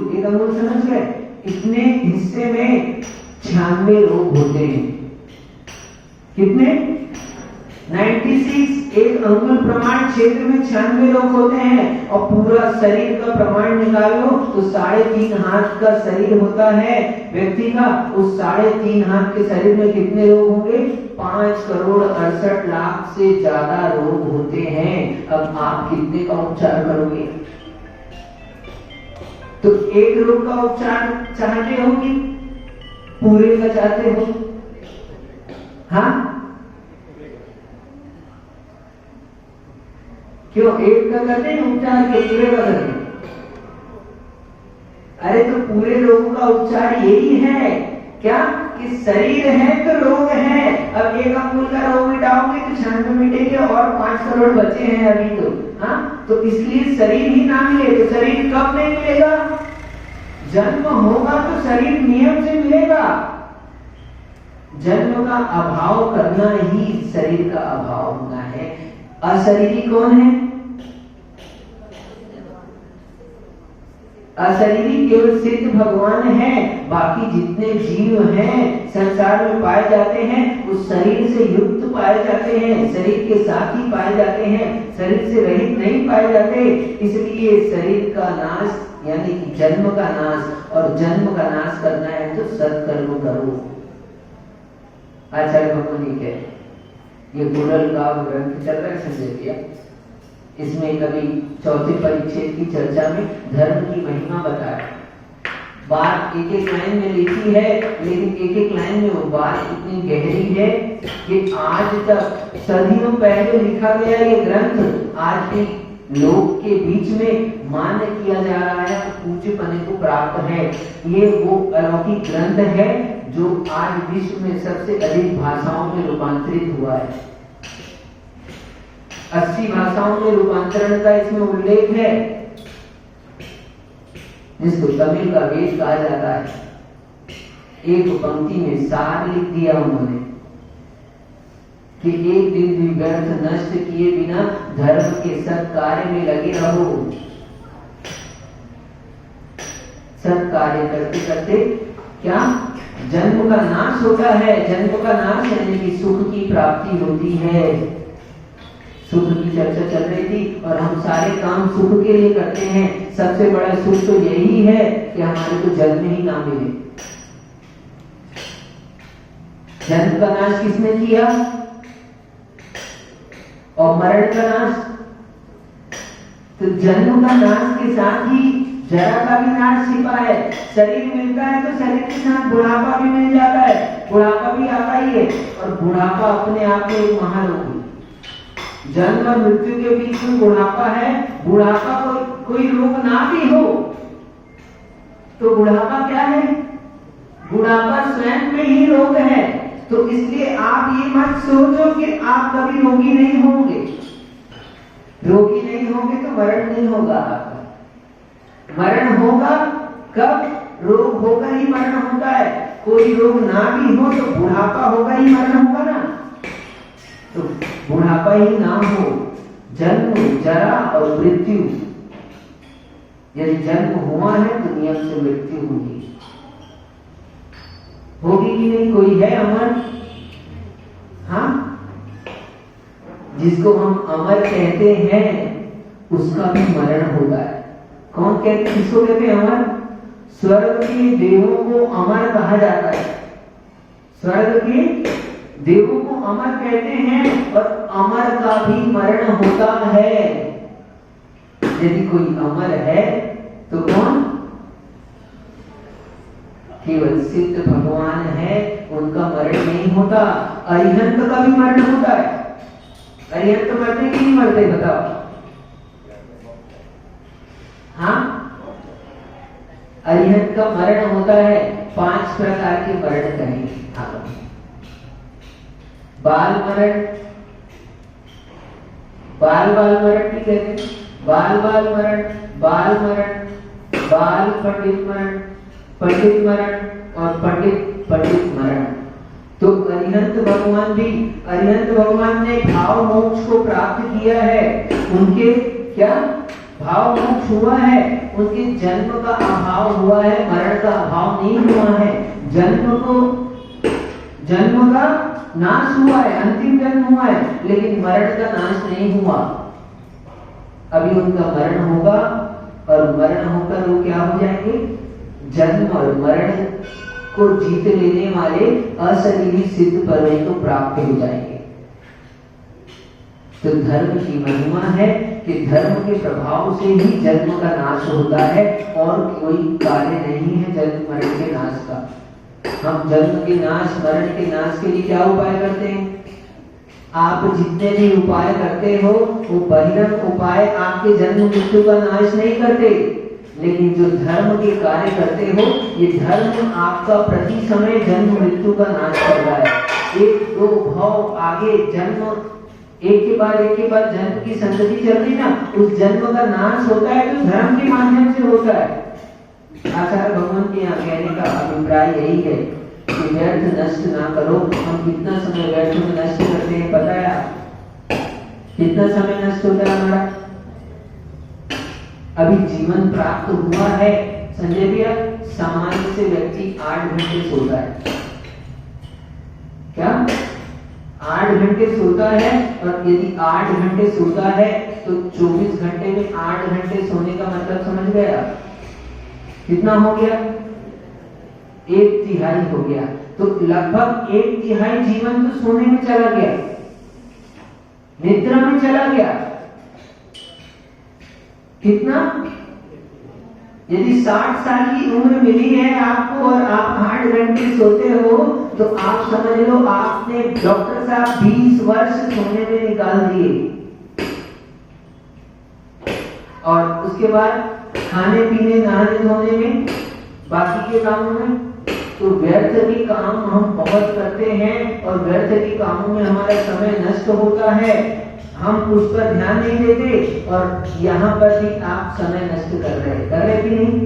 समझ गए, इतने हिस्से में 96 रोग होते हैं। कितने, 96, एक अंगुल प्रमाण क्षेत्र में 96 लोग होते हैं, और पूरा शरीर का प्रमाण निकालो तो 3.5 हाथ का शरीर होता है व्यक्ति का, उस 3.5 हाथ के शरीर में कितने रोग होंगे, 5,68,00,000 से ज्यादा रोग होते हैं। अब आप कितने का उपचार करोगे, तो एक रोग का उपचार चाहते हो कि पूरे का चाहते हो, हाँ क्यों, एक का करते हैं उपचार के पूरे का करते हैं, अरे तो पूरे लोगों का उपचार यही है क्या, कि शरीर है तो रोग है। अब एक अंगुल का रोग मिटाओगे तो क्षण में मिटेंगे और 5 करोड़ बचे हैं अभी तो। हाँ, तो इसलिए शरीर ही ना मिले तो शरीर कब नहीं मिलेगा? जन्म होगा तो शरीर नियम से मिलेगा। जन्म का अभाव करना ही शरीर का अभाव होना है। अशरीरी कौन है? अशरीरी केवल सिद्ध भगवान है। बाकी जितने जीव हैं संसार में पाए जाते हैं उस शरीर से युक्त पाए जाते हैं, शरीर के साथ ही पाए जाते हैं, शरीर से रहित नहीं पाए जाते। इसलिए शरीर का नाश यानी कि जन्म का नाश, और जन्म का नाश करना है तो सत्कर्म करो। आचार्य भगवान ये ये गुरल का ग्रंथ चल रहा है संजय भैया, इसमें कभी चौथे परिच्छेद की चर्चा में धर्म की महिमा बताया। बात एक एक लाइन में लिखी है, लेकिन एक एक लाइन में वो बात इतनी गहरी है कि आज तक सदियों पहले लिखा गया ये ग्रंथ आज भी लोग के बीच में मान्य किया जा रहा है, ऊंचे पने को प्राप्त है। ये वो अलौकिक ग्रंथ है जो आज विश्व में सबसे अधिक भाषाओं में रूपांतरित हुआ है। 80 भाषाओं में रूपांतरण का इसमें उल्लेख है, जिसको तमिल का वेद कहा जाता है। एक पंक्ति में सार लिख दिया उन्होंने कि एक दिन भी व्यर्थ नष्ट किए बिना धर्म के सत्कार्य में लगे रहो। सत्कार्य करते करते क्या जन्म का नाश होता है। जन्म का नाश यानी कि सुख की प्राप्ति होती है। सुख की चर्चा चल रही थी और हम सारे काम सुख के लिए करते हैं। सबसे बड़ा सुख तो यही है कि हमारे को जन्म ही ना मिले। जन्म का नाश किसने किया और मरण का नाश? तो जन्म का नाश के साथ ही जरा का भी नाश छिपा है। शरीर मिलता है तो शरीर के साथ बुढ़ापा भी मिल जाता है, बुढ़ापा भी आता ही है। और बुढ़ापा अपने आप में एक महारोग है। जन्म और मृत्यु के बीच में बुढ़ापा है। बुढ़ापा कोई रोग ना भी हो तो बुढ़ापा क्या है? बुढ़ापा स्वयं में ही रोग है। तो इसलिए आप ये मत सोचो कि आप कभी रोगी नहीं होंगे। रोगी नहीं होंगे तो मरण नहीं होगा आपका। मरण होगा कब? रोग होगा ही मरण होता है। कोई रोग ना भी हो तो बुढ़ापा होगा ही मरण होगा ना। तो बुढ़ापा ही ना हो, जन्म, जरा और मृत्यु। यदि जन्म हुआ है तो नियम से मृत्यु होगी। होगी कि नहीं? कोई है अमर? हाँ, जिसको हम अमर कहते हैं उसका भी मरण होता है। कौन कहते? किसको कहते हैं अमर? स्वर्ग के देवों को अमर कहा जाता है। स्वर्ग के देवों को अमर कहते हैं और अमर का भी मरण होता है। यदि कोई अमर है तो कौन? केवल सिद्ध भगवान है, उनका मरण नहीं होता। अरिहंत का भी मरण होता है। अरिहंत तो मरते कि नहीं मरते बताओ? हाँ, अरिहंत का मरण होता है। 5 प्रकार के मरण कहेंगे। हाँ, बाल मरण, बाल मरण भी कहते हैं। बाल मरण, बाल मरण, बाल पंडित मरण, पंडित मरण और पंडित मरण। तो अरिहंत भगवान ने भाव मोक्ष को प्राप्त किया है। उनके क्या भाव मोक्ष हुआ है? उनके जन्म का अभाव हुआ है, मरण का अभाव नहीं हुआ है। जन्म का नाश हुआ है, अंतिम जन्म हुआ है, लेकिन मरण का नाश नहीं हुआ। अभी उनका मरण होगा और मरण होकर वो क्या हो जाएंगे? जन्म और मरण को जीत लेने वाले अशरीरी सिद्ध पर्वत को प्राप्त हो जाएंगे। तो धर्म की महिमा है कि धर्म के प्रभाव से ही जन्म का नाश होता है और कोई कार्य नहीं है जन्म मरण के नाश का। हम जन्म के नाश, मरण के नाश के लिए क्या उपाय करते हैं? आप जितने भी उपाय करते हो वो बहिरंग उपाय आपके जन्म मृत्यु का नाश नहीं करते। लेकिन जो धर्म के कार्य करते हो, ये धर्म आपका प्रति समय जन्म मृत्यु का नाश कर रहा है। एक दो भाव आगे जन्म, एक के बाद जन्म की संतति चल रही ना, उस जन्म का नाश होता है तो धर्म के माध्यम से होता है। आचार्य भगवान के यहाँ कहने का अभिप्राय यही है कि व्यर्थ नष्ट ना करो। हम कितना समय व्यर्थ में नष्ट करते हैं पता है आप? कितना समय नष्ट होता है हमारा? अभी जीवन प्राप्त हुआ है संजय भैया, सामान्य से व्यक्ति 8 घंटे सोता है। क्या 8 घंटे सोता है? और यदि 8 घंटे सोता है तो 24 घंटे में 8 घंटे सोने का मतलब समझ गए आप? कितना हो गया? 1/3 हो गया। तो लगभग 1/3 जीवन तो सोने में चला गया, निद्रा में चला गया। कितना? यदि 60 साल की उम्र मिली है आपको और आप 8 घंटे सोते हो तो आप समझ लो आपने डॉक्टर साहब 20 वर्ष सोने में निकाल दिए। और उसके बाद खाने पीने नहाने धोने में, बाकी के कामों में, तो व्यर्थ के काम हम बहुत करते हैं और व्यर्थ के कामों में हमारा समय नष्ट होता है। हम उस पर ध्यान नहीं देते और यहाँ पर भी आप समय नष्ट कर रहे कि नहीं?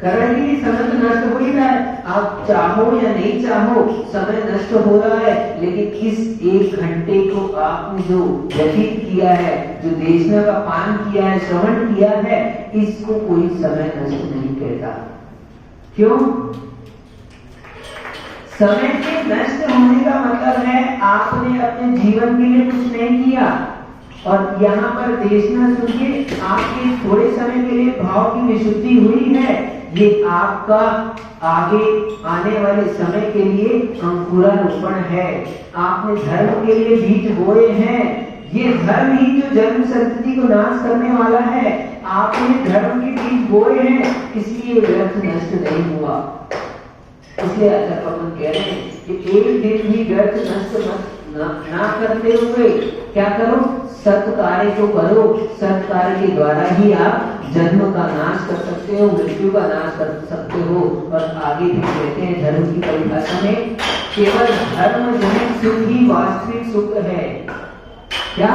कर रहे कि नहीं? समय तो नष्ट हो ही रहा है। आप चाहो या नहीं चाहो समय नष्ट हो रहा है। लेकिन इस 1 घंटे को आपने जो व्यतीत किया है, जो देशना का पान किया है, श्रवण किया है, इसको कोई समय नष्ट नहीं कहता। क्यों? समय के नष्ट होने का मतलब है आपने अपने जीवन के लिए कुछ नहीं किया। और यहाँ पर देशना सुनिए, आपके थोड़े समय के लिए भाव की विशुद्धि हुई है। ये आपका आगे आने वाले समय के लिए अंकुरारोपण है। आपने धर्म के लिए बीज बोए हैं। ये धर्म ही जो जन्म संतति को नाश करने वाला है। आपने धर्म के बीज बोए हैं, इसलिए व्यर्थ नष्ट नहीं हुआ। इसलिए आचार्य भगवान कह रहे हैं कि एक दिन भी व्यर्थ नष्ट ना करते हुए क्या करो? सत्कार्य को करो। सत्कार्य के द्वारा ही आप जन्म का नाश कर सकते हो, मृत्यु का नाश कर सकते हो। और आगे भी कहते हैं धर्म की परिभाषा में, केवल धर्म जनित सुख ही वास्तविक सुख है। क्या?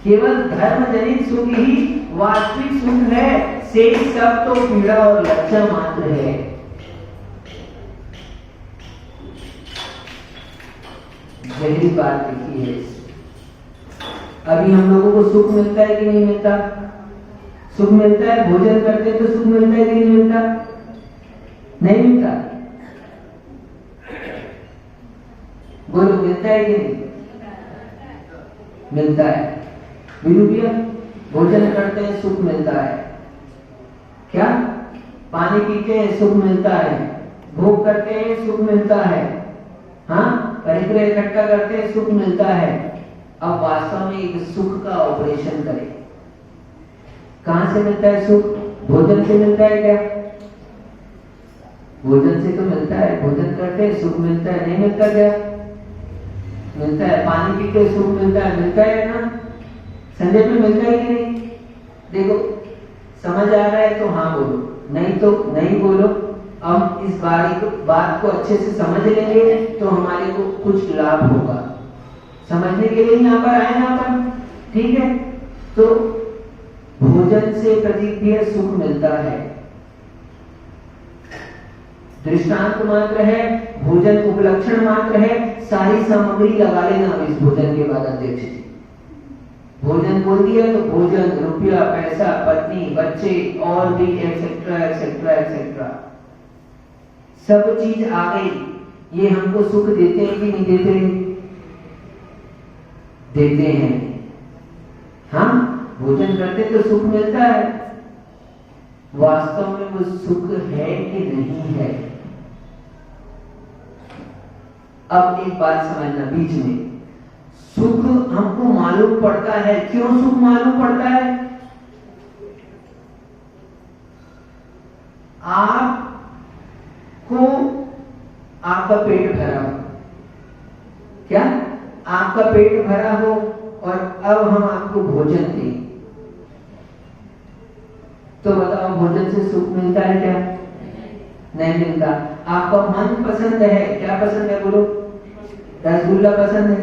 केवल धर्म जनित सुख ही वास्तविक सुख है। शेष सब तो पीड़ा और लज्जा मात्र है। गहरी बात लिखी है। अभी हम लोगों को सुख मिलता है कि नहीं मिलता? सुख मिलता है। भोजन करते तो सुख मिलता है कि नहीं मिलता? नहीं मिलता। बोलो, मिलता है कि नहीं? मिलता है। भैया भोजन करते हैं सुख मिलता है। क्या? पानी पीते हैं सुख मिलता है। भोग करते हैं सुख मिलता है। हाँ, परिग्रह इकट्ठा करते हैं सुख मिलता है। अब वास्तव में एक सुख का ऑपरेशन करें। कहां से मिलता है सुख? भोजन से मिलता है क्या? भोजन से तो मिलता है। भोजन करते हैं सुख मिलता है। नहीं मिलता क्या? मिलता है। पानी पी के सुख मिलता है। मिलता है ना? संजय में मिलता है कि नहीं? देखो, समझ आ रहा है तो हाँ बोलो, नहीं तो नहीं बोलो। अब इस बात को अच्छे से समझ लेंगे तो हमारे को कुछ लाभ होगा। समझने के लिए यहाँ पर आए ना अपन, ठीक है? तो भोजन से प्रतिक्रिया सुख मिलता है। दृष्टांत मात्र है, भोजन उपलक्षण मात्र है। सारी सामग्री लगा लेना अब इस भोजन के बाद अध्यक्ष जी। भोजन बोल दिया तो भोजन, रुपया, पैसा, पत्नी, बच्चे और भी एक्सेट्रा एक्सेट्रा एक्सेट्रा सब चीज आ गई। ये हमको सुख देते हैं कि नहीं देते? देते हैं। हाँ, भोजन करते तो सुख मिलता है। वास्तव में वो सुख है कि नहीं है? अब एक बात समझना बीच में, सुख हमको मालूम पड़ता है। क्यों सुख मालूम पड़ता है? आपको आपका पेट भरा हो। क्या? आपका पेट भरा हो और अब हम आपको भोजन दें तो बताओ भोजन से सुख मिलता है क्या? नहीं मिलता। आपका मन पसंद है, क्या पसंद है बोलो? रसगुल्ला पसंद है।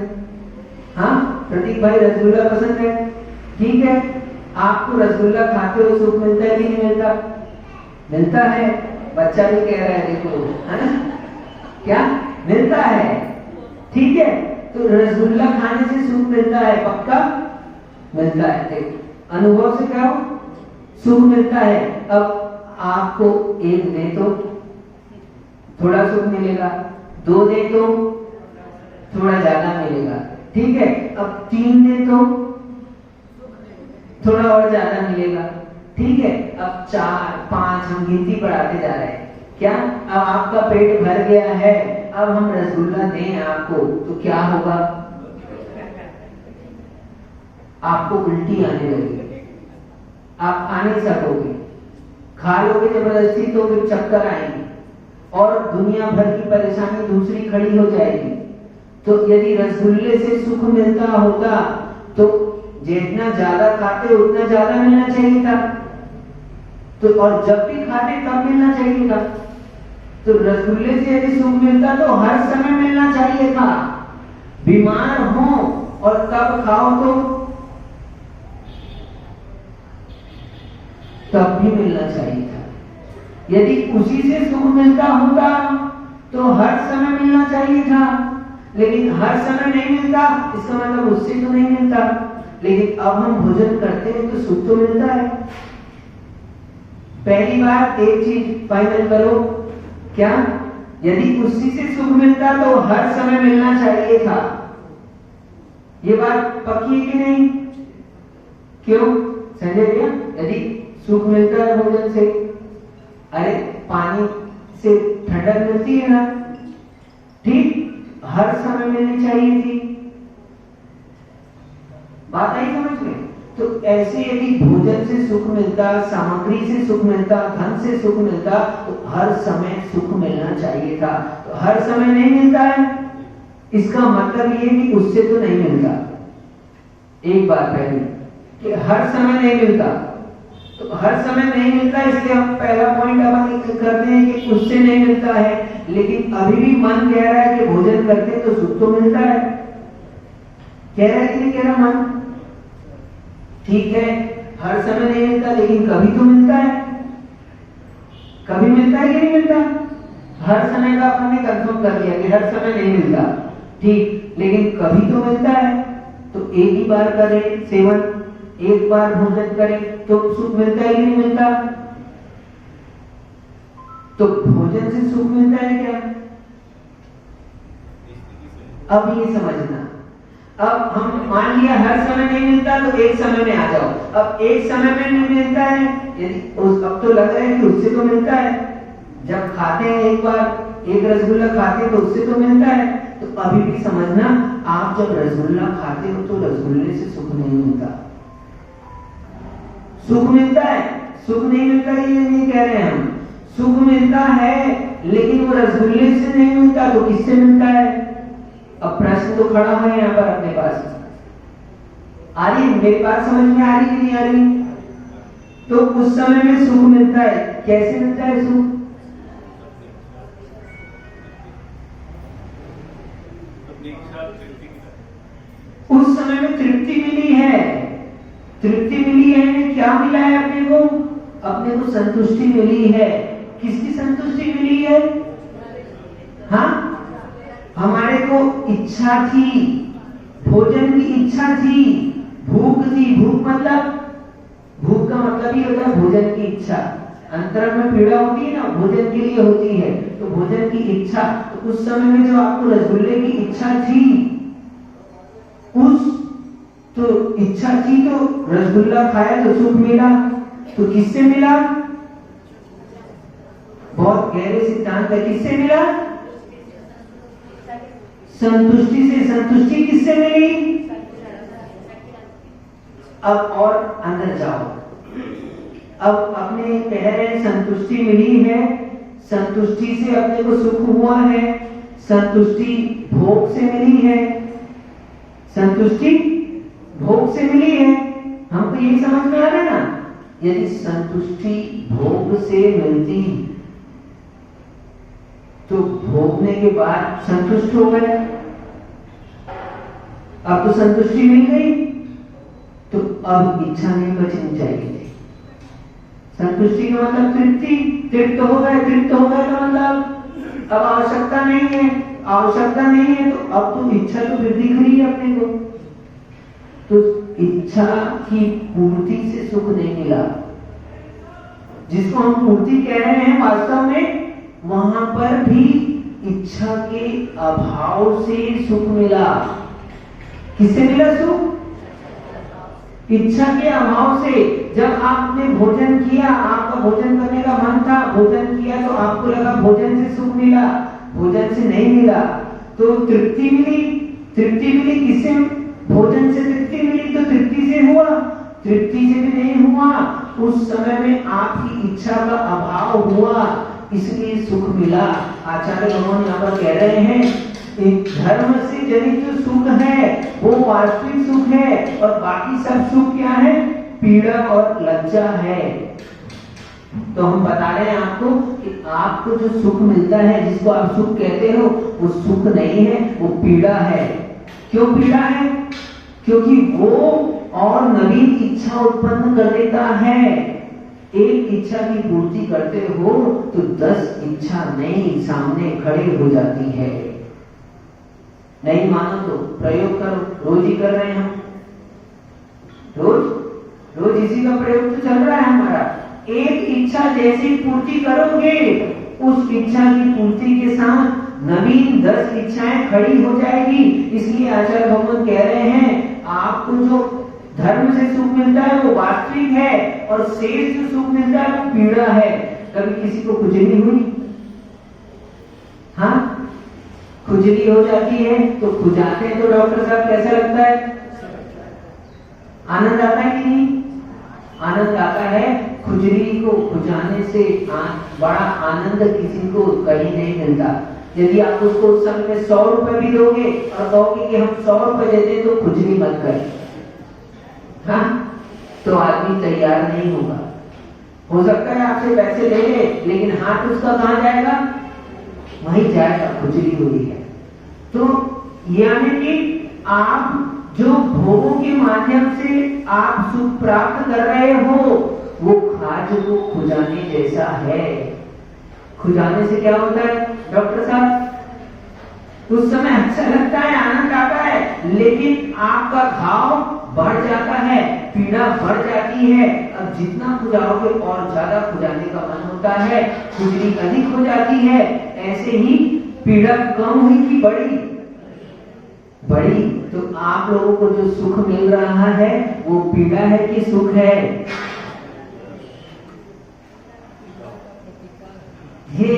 हाँ प्रतीक भाई रसगुल्ला पसंद है, ठीक है। आपको रसगुल्ला खाते हो सुख मिलता है कि नहीं मिलता? मिलता है। बच्चा भी कह रहा है देखो, है ना? क्या मिलता है? ठीक है। तो रसगुल्ला खाने से सुख मिलता है, पक्का मिलता है। देखो अनुभव से कहो सुख मिलता है। अब आपको एक दे तो थोड़ा सुख मिलेगा, दो दे तो थोड़ा ज्यादा मिलेगा, ठीक है। अब तीन दे तो थोड़ा और ज्यादा मिलेगा, ठीक है। अब 4, 5 हम गिनती बढ़ाते जा रहे हैं। क्या अब आपका पेट भर गया है, अब हम रसगुल्ला दें आपको तो क्या होगा? आपको उल्टी आने लगेगी, आप आ नहीं सकोगे। खा लोगे जबरदस्ती तो फिर चक्कर आएंगे और दुनिया भर की परेशानी दूसरी खड़ी हो जाएगी। तो यदि रसगुल्ले से सुख मिलता होता तो जितना ज्यादा खाते उतना ज्यादा मिलना चाहिए था, तो और जब भी खाते तब मिलना चाहिए था। तो रसगुल्ले से यदि सुख मिलता तो हर समय मिलना चाहिए था। बीमार हो और तब खाओ तो तब भी मिलना चाहिए था। यदि उसी से सुख मिलता होता तो हर समय मिलना चाहिए था, लेकिन हर समय नहीं मिलता, इसका मतलब उससे तो नहीं मिलता। लेकिन अब हम भोजन करते हैं तो सुख तो मिलता है। पहली बार एक चीज फाइनल करो, क्या यदि उसी से सुख मिलता तो हर समय मिलना चाहिए था? ये बात पक्की है कि नहीं? क्यों संजय भैया? यदि सुख मिलता है भोजन से, अरे पानी से ठंडक मिलती है ना, ठीक, हर समय मिलनी चाहिए थी। बात आई समझ में? तो ऐसे यदि भोजन से सुख मिलता, सामग्री से सुख मिलता, धन से सुख मिलता तो हर समय सुख मिलना चाहिए था। तो हर समय नहीं मिलता है, इसका मतलब ये कि उससे तो नहीं मिलता। एक बात पहली कि हर समय नहीं मिलता, तो हर समय नहीं मिलता, इसलिए हम पहला पॉइंट अपन करते हैं कि उससे नहीं मिलता है। लेकिन अभी भी मन कह रहा है कि भोजन करते तो सुख तो मिलता है। कह रहा है कि नहीं कह रहा मन? ठीक है, हर समय नहीं मिलता लेकिन कभी तो मिलता है। कभी मिलता है कि नहीं मिलता? हर समय का अपन ने कंफर्म कर लिया कि हर समय नहीं मिलता, ठीक, लेकिन कभी तो मिलता है। तो एक ही बार करें सेवन, एक बार भोजन करें तो सुख मिलता है कि नहीं मिलता? तो भोजन से सुख मिलता है क्या? अब ये समझना। अब हम मान लिया हर समय नहीं मिलता तो एक समय में आ जाओ। अब एक समय में नहीं मिलता है, यदि अब तो लग रहा है कि उससे तो मिलता है। जब खाते हैं एक बार एक रसगुल्ला खाते हैं तो उससे तो मिलता है। तो अभी भी समझना, आप जब रसगुल्ला खाते हो तो रसगुल्ले से सुख नहीं मिलता। सुख मिलता है, सुख नहीं मिलता ये नहीं कह रहे हैं हम। सुख मिलता है लेकिन वो रसगुल्ले से नहीं मिलता तो किससे मिलता है? अब प्रश्न तो खड़ा है यहाँ पर अपने पास। आ रही मेरी बात समझ में आ रही कि नहीं आ रही? तो उस समय में सुख मिलता है। कैसे मिलता है सुख? उस समय में तृप्ति मिली है। तृप्ति मिली है, क्या मिला है अपने को? अपने को संतुष्टि मिली है। किसकी संतुष्टि मिली है? हाँ, हमारे को इच्छा थी, भोजन की इच्छा थी, भूख थी। भूख मतलब, भूख का मतलब ही होता है भोजन की इच्छा। अंतर में पीड़ा होती है ना, भोजन के लिए होती है, तो भोजन की इच्छा। तो उस समय में जो आपको रसगुल्ले की इच्छा थी, उस तो इच्छा थी तो रसगुल्ला खाया तो सुख मिला। तो किससे मिला? बहुत गहरे सिद्धांत है। किससे मिला? संतुष्टि से। संतुष्टि किससे मिली? अब और अंदर जाओ। अब अपने कह रहे संतुष्टि मिली है, संतुष्टि से अपने को सुख हुआ है। संतुष्टि भोग से मिली है, संतुष्टि भोग से मिली है। हमको ये समझ में आ रहा है ना? यदि संतुष्टि भोग से मिलती तो भोगने के बाद संतुष्ट हो गए, अब तो संतुष्टि मिल गई तो अब इच्छा नहीं बचनी चाहिए। संतुष्टि का मतलब तृप्ति, तृप्त हो गए का मतलब अब आवश्यकता नहीं है, आवश्यकता नहीं है तो अब तो इच्छा तो फिर दिख रही है अपने को। तो इच्छा की पूर्ति से सुख नहीं मिला, जिसको हम पूर्ति कह रहे हैं वास्तव में वहां पर भी इच्छा के अभाव से सुख मिला। किससे मिला सुख? इच्छा के अभाव से। जब आपने भोजन किया, आपका भोजन करने का मन था, भोजन किया तो आपको लगा भोजन से सुख मिला, भोजन से नहीं मिला तो तृप्ति मिली। तृप्ति मिली किससे? भोजन से तृप्ति मिली तो तृप्ति से हुआ, तृप्ति से भी नहीं हुआ, उस समय में आपकी इच्छा का अभाव हुआ, इसलिए सुख मिला। आचार्य भगवान यहाँ पर कह रहे हैं धर्म से जनित जो सुख है वो वास्तविक सुख है, और बाकी सब सुख क्या है? पीड़ा और लज्जा है। तो हम बता रहे हैं आपको कि आपको जो सुख मिलता है, जिसको आप सुख कहते हो, वो सुख नहीं है, वो पीड़ा है। क्यों पीड़ा है? क्योंकि वो और नवीन इच्छा उत्पन्न कर देता है। एक इच्छा की पूर्ति करते हो तो 10 इच्छा नई सामने खड़ी हो जाती है। नहीं मानो तो प्रयोग करो, रोज ही कर रहे हैं हम, रोज इसी का प्रयोग तो चल रहा है हमारा। एक इच्छा जैसी पूर्ति करोगे, उस इच्छा की पूर्ति के साथ नवीन 10 इच्छाएं खड़ी हो जाएगी। इसलिए आचार्य भगवान कह रहे हैं आपको जो धर्म से सुख मिलता है वो वास्तविक है, और शेष जो सुख मिलता है वो पीड़ा है। कभी किसी को खुजली हुई? हाँ, खुजली हो जाती है तो खुजाते हैं तो डॉक्टर साहब कैसा लगता है? आनंद आता है कि नहीं? आनंद आता है। खुजली को खुजाने से बड़ा आनंद किसी को कहीं नहीं मिलता। यदि आप उसको उस समय में 100 रुपए भी दोगे और कहोगे कि हम 100 रुपए देते तो खुजली मत करे, हाँ, तो आदमी तैयार नहीं होगा। हो सकता है आपसे पैसे ले ले, लेकिन हाथ उसका कहां जाएगा? वहीं जाएगा, खुजली हुई है। तो यानी कि आप जो भोगों के माध्यम से आप सुख प्राप्त कर रहे हो वो खाज को खुजाने जैसा है। खुजाने से क्या होता है डॉक्टर साहब? उस समय अच्छा लगता है, आनंद आता है, लेकिन आपका घाव बढ़ जाता है, पीड़ा बढ़ जाती है। अब जितना खुजाओगे और ज्यादा खुजाने का मन होता है, खुजली अधिक हो जाती है। ऐसे ही पीड़ा कम हुई कि बड़ी। तो आप लोगों को जो सुख मिल रहा है वो पीड़ा है कि सुख है? ये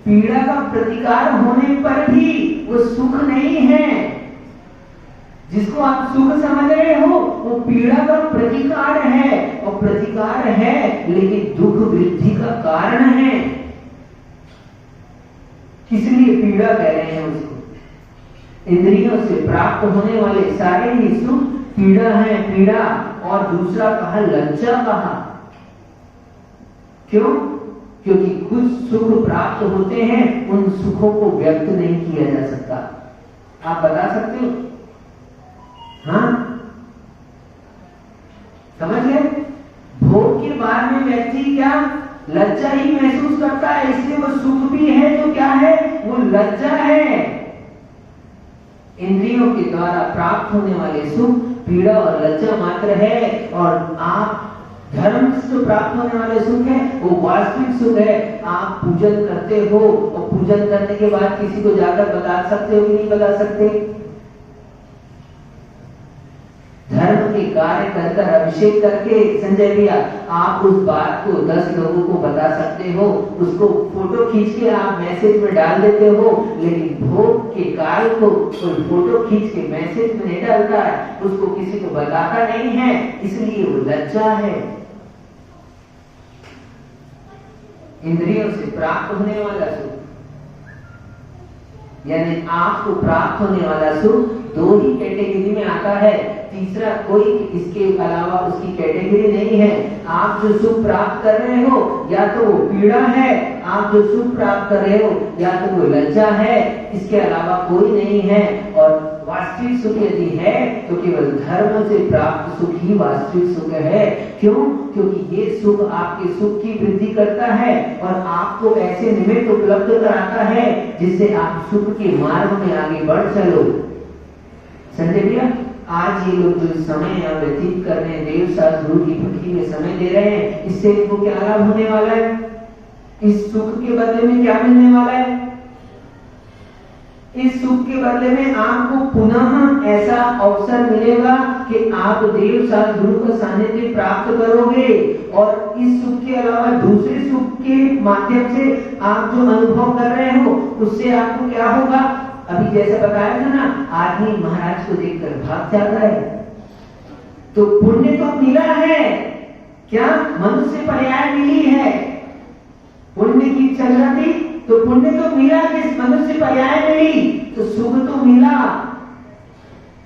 पीड़ा का प्रतिकार होने पर भी वो सुख नहीं है। जिसको आप सुख समझ रहे हो वो पीड़ा का प्रतिकार है, और प्रतिकार है लेकिन दुख वृद्धि का कारण है। इसलिए पीड़ा कह रहे हैं उसको। इंद्रियों से प्राप्त होने वाले सारे ही सुख पीड़ा है, पीड़ा। और दूसरा कहा लज्जा कहा। क्यों? क्योंकि कुछ सुख प्राप्त होते हैं, उन सुखों को व्यक्त नहीं किया जा सकता। आप बता सकते हो? हाँ, समझ गए? भोग के बाद में व्यक्ति क्या लज्जा ही महसूस करता है, इसलिए वो सुख भी है जो क्या है? वो लज्जा है। इंद्रियों के द्वारा प्राप्त होने वाले सुख पीड़ा और लज्जा मात्र है, और आप धर्म से प्राप्त होने वाले सुख है वो वास्तविक सुख है। आप पूजन करते हो और पूजन करने के बाद किसी को जाकर बता सकते हो कि नहीं बता सकते? धर्म के कार्य कर अभिषेक करके संजय भैया आप उस बात को 10 लोगों को बता सकते हो, उसको फोटो खींच के आप मैसेज में डाल देते हो। लेकिन भोग के कार्य को कोई फोटो खींच के मैसेज में नहीं डालता है, उसको किसी को बताता नहीं है, इसलिए वो लज्जा है। इंद्रियों से प्राप्त होने वाला सुख, यानी आपको प्राप्त होने वाला सुख 2 ही कैटेगरी में आता है। तीसरा कोई इसके अलावा उसकी कैटेगरी नहीं है। आप जो सुख प्राप्त कर रहे हो या तो वो पीड़ा है, आप जो सुख प्राप्त कर रहे हो या तो वो लज्जा है, इसके अलावा कोई नहीं है। और वास्तविक सुख यदि है तो केवल धर्म से प्राप्त सुख ही वास्तविक सुख है। क्यों? क्योंकि ये सुख आपके सुख की वृद्धि करता है और आपको ऐसे निमित्त उपलब्ध कराता है जिससे आप सुख के मार्ग में आगे बढ़ चलो। संजय भैया, आज ये लोग जो समय यहाँ व्यतीत कर रहे हैं, देव साथ गुरु की भक्ति में समय दे रहे हैं, इससे इनको क्या लाभ होने वाला है? इस सुख के बदले में क्या मिलने वाला है? इस सुख के बदले में आपको पुनः ऐसा अवसर मिलेगा कि आप देव साथ गुरु का सानिध्य प्राप्त करोगे और इस सुख के अलावा दूसरे सुख के माध्यम से आप जो अनुभव कर रहे हो उससे आपको क्या होगा? अभी जैसा बताया था ना, आदमी महाराज को देखकर भाग जाता है, तो पुण्य तो मिला है, क्या मनुष्य पर्याय मिली है? पुण्य की चल रही तो पुण्य तो मिला, किस मनुष्य पर्याय मिली तो सुख तो मिला।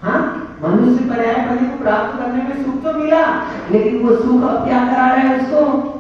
हाँ, मनुष्य पर्याय पद को प्राप्त करने में सुख तो मिला, लेकिन वो सुख अब क्या करा रहा है उसको?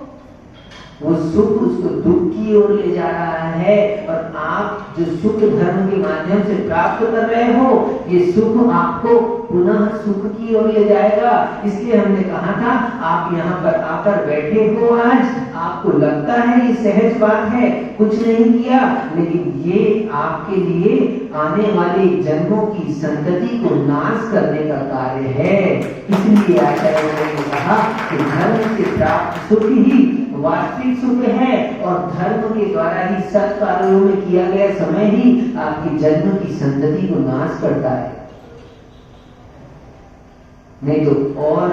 वो सुख उसको दुख की ओर ले जा रहा है। और आप जो सुख धर्म के माध्यम से प्राप्त कर रहे हो, ये सुख आपको पुनः सुख की ओर ले जाएगा। इसलिए हमने कहा था आप यहाँ पर आकर बैठे हो, आज आपको लगता है ये सहज बात है, कुछ नहीं किया, लेकिन ये आपके लिए आने वाले जन्मों की संतति को नाश करने का कार्य है। इसलिए आचार्य ने कहा कि धर्म से प्राप्त सुख ही वास्तविक सुख है और धर्म के द्वारा ही सत् कार्यों में किया गया समय ही आपकी जन्म की संतति को नाश करता है। नहीं तो और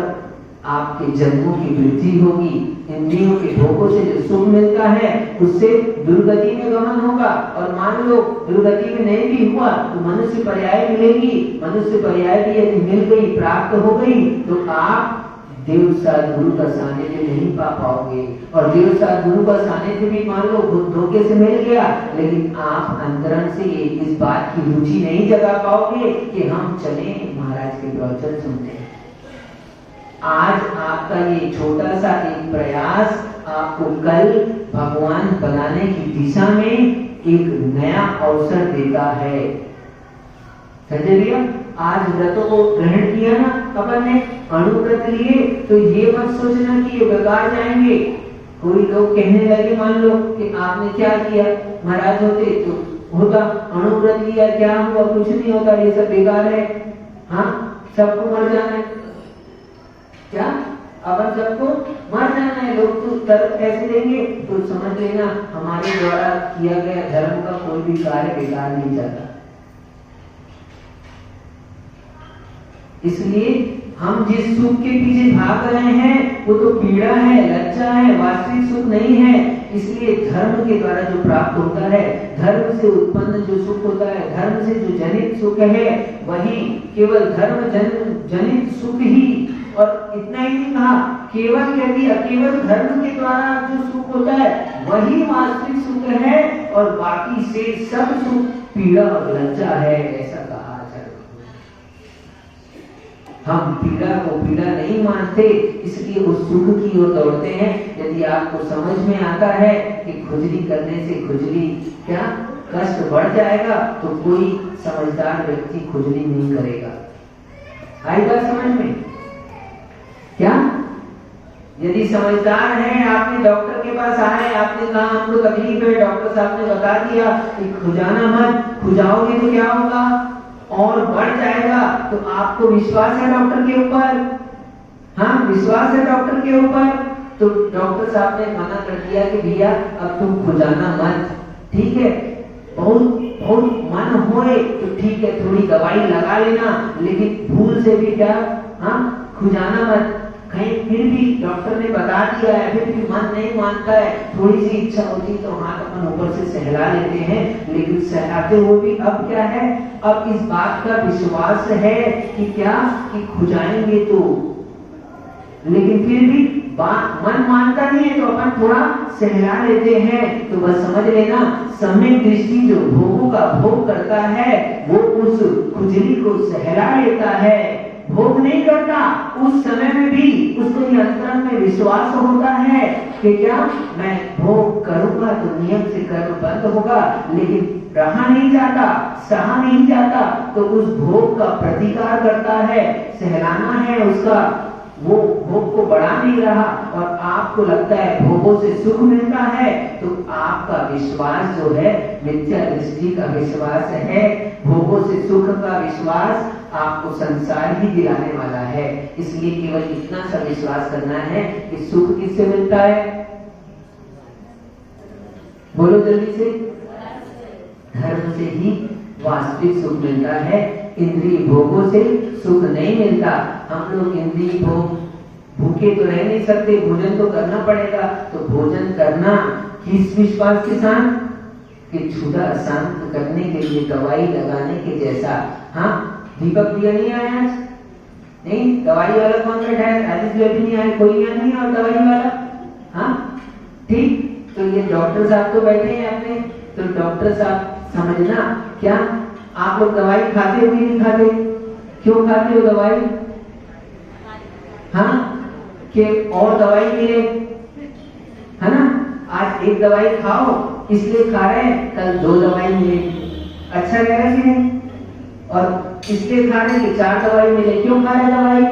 आपके जन्मों की वृद्धि होगी। इंद्रियों के भोगों से जो सुख मिलता है उससे दुर्गति में गमन होगा। और मान लो दुर्गति में नहीं भी हुआ तो मनुष्य पर्याय मिलेगी। मनुष्य पर्याय भी यदि मिल गई, प्राप्त हो गई, तो आप देव साथ गुरु का सानिध्य नहीं पा पाओगे। और देव साथ गुरु का सानिध्य भी मान लो धोखे से मिल गया, लेकिन आप अंतरंग से इस बात की रुचि नहीं जगा पाओगे कि हम चले महाराज के प्रवचन सुनते हैं। आज आपका ये छोटा सा एक प्रयास आपको कल भगवान बनाने की दिशा में एक नया अवसर देता है। समझे भैया? आज व्रतों को ग्रहण किया ना अपन ने, अणुव्रत लिए, तो ये मत सोचना कि ये बेकार जाएंगे। कोई लोग कहने लगे, मान लो कि आपने क्या किया, महाराज होते तो होता, अणुव्रत लिया, क्या हुआ? कुछ नहीं होता, ये सब बेकार है। हाँ, सबको मर जाना है। क्या अपन सबको मर जाना है? लोग तो तर्क ऐसे देंगे तो समझ लेना हमारे द्वारा किया गया धर्म का कोई भी कार्य बेकार नहीं जाता। इसलिए हम जिस सुख के पीछे भाग रहे हैं वो तो पीड़ा है, लज्जा है, वास्तविक सुख नहीं है। इसलिए धर्म के द्वारा जो प्राप्त होता है, धर्म से उत्पन्न जो सुख होता है, धर्म से जो जनित सुख है, वही केवल धर्म जनित सुख ही। और इतना ही नहीं कहा, केवल यदि अकेवल धर्म के द्वारा जो सुख होता है वही वास्तविक सुख है और बाकी से सब सुख पीड़ा और लज्जा है, ऐसा कहा। हम पीड़ा को पीड़ा नहीं मानते, इसलिए उस सुख की ओर दौड़ते हैं। यदि आपको समझ में आता है कि खुजली करने से खुजली क्या कष्ट बढ़ जाएगा, तो कोई समझदार व्यक्ति खुजली नहीं करेगा। आई बात समझ में? क्या यदि समझदार है, आपने डॉक्टर के पास आए, आपने कहा हमको तकलीफ है, डॉक्टर साहब ने बता दिया कि खुजाना मत, खुजाओगे तो क्या होगा और बढ़ जाएगा, तो आपको विश्वास है डॉक्टर के ऊपर? हाँ, विश्वास है डॉक्टर के ऊपर। तो डॉक्टर साहब ने मना कर दिया कि भैया अब तुम खुजाना मत, ठीक है, बहुत मन होए तो ठीक है, थोड़ी दवाई लगा लेना, लेकिन भूल से भी क्या, हाँ, खुजाना मत। कहीं फिर भी डॉक्टर ने बता दिया है, फिर भी मन नहीं मानता है, थोड़ी सी इच्छा होती तो हाथ अपन ऊपर से सहला लेते हैं, लेकिन सहलाते हुए भी अब क्या है, अब इस बात का विश्वास है कि क्या कि खुजाएंगे तो, लेकिन फिर भी मन मानता नहीं है तो अपन थोड़ा सहला लेते हैं। तो बस समझ लेना, समय दृष्टि जो भोगों का भोग करता है वो उस खुजली को सहला लेता है। भोग नहीं करता, उस समय में भी उसको ये अंतरंग में विश्वास होता है कि क्या मैं भोग करूंगा तो नियम से कर्म बंद होगा, लेकिन रहा नहीं जाता, सहा नहीं जाता, तो उस भोग का प्रतिकार करता है, सहलाना है उसका, वो भोग को बढ़ा नहीं रहा और आपको लगता है भोगों से सुख मिलता है, तो आपका विश्वास जो है मिथ्या दृष्टि का विश्वास है। भोगों से सुख का विश्वास आपको संसार ही दिलाने वाला है। इसलिए केवल इतना सा विश्वास करना है कि सुख किससे मिलता है, बोलो जल्दी से, धर्म से ही वास्तविक सुख मिलता है, इंद्रिय भोगों से सुख नहीं मिलता। हम लोग इंद्रिय भोग भूखे तो रह नहीं सकते, भोजन तो करना पड़ेगा, तो भोजन करना किस विश्वास के साथ कि क्षुधा शांत करने के लिए दवाई लगाने के जैसा। हाँ, दीपक दिया नहीं आया आज, नहीं, दवाई वाला कौन बैठा है, आदित्य भी नहीं आया, कोई यहाँ नहीं और दवाई वाला, हाँ ठीक, तो ये डॉक्टर साहब तो बैठे हैं अपने, तो डॉक्टर साहब समझना, क्या आप लोग दवाई खाते हो कि नहीं खाते, क्यों खाते हो दवाई, हाँ, कि और दवाई मिले, है ना, आज एक दवाई खाओ इसलिए खा रहे हैं, कल 2 दवाई मिले, अच्छा रहेगा कि नहीं, और इसलिए खा रहे कि 4 दवाई मिले, क्यों खा रहे दवाई,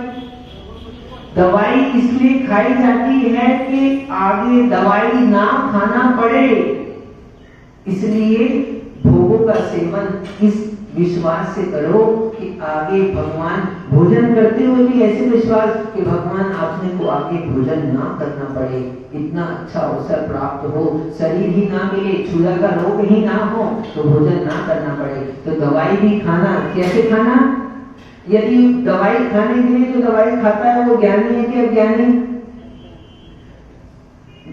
दवाई इसलिए खाई जाती है कि आगे दवाई ना खाना पड़े, इसलिए भोगों का सेवन इस विश्वास से करो कि आगे भगवान, भोजन करते हुए भी ऐसे विश्वास कि भगवान आपने को आगे भोजन ना करना पड़े, इतना अच्छा अवसर प्राप्त हो, शरीर ही ना मिले, क्षुधा का रोग ही ना हो, तो भोजन ना करना पड़े, तो दवाई भी खाना, कैसे खाना, यदि दवाई खाने के लिए जो दवाई खाता है वो ज्ञानी है कि अज्ञानी,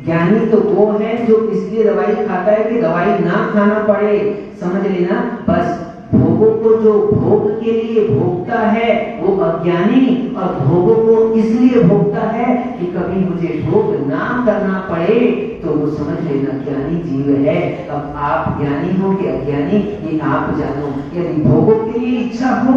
ज्ञानी तो वो है जो इसलिए दवाई खाता है कि दवाई ना खाना पड़े, समझ लेना, बस भोगों को जो भोग के लिए भोगता है वो अज्ञानी, और भोगों को इसलिए भोगता है कि कभी मुझे भोग ना करना पड़े, तो वो समझ लेना ज्ञानी जीव है। अब आप ज्ञानी हो कि अज्ञानी ये आप जानो, यदि भोगों के लिए इच्छा हो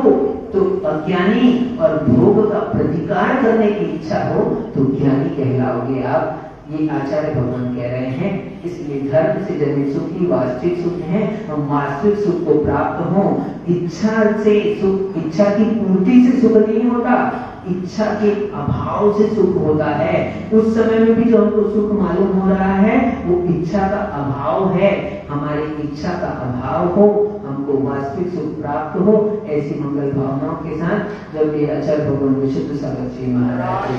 तो अज्ञानी, और भोग का प्रतिकार करने की इच्छा हो तो ज्ञानी कहलाओगे आप, ये आचार्य भगवान कह रहे हैं। इसलिए धर्म से जन्मे सुख ही वास्तविक सुख है, हम वास्तविक सुख को प्राप्त हो, इच्छा से सुख, इच्छा की पूर्ति से सुख नहीं होता, इच्छा के अभाव से सुख होता है। उस समय में भी जो हमको सुख मालूम हो रहा है वो इच्छा का अभाव है, हमारी इच्छा का अभाव हो, हमको वास्तविक सुख प्राप्त हो, ऐसी मंगल भावनाओं के साथ जब ये आचार्य भगवान विशुद्ध सागर जी महाराज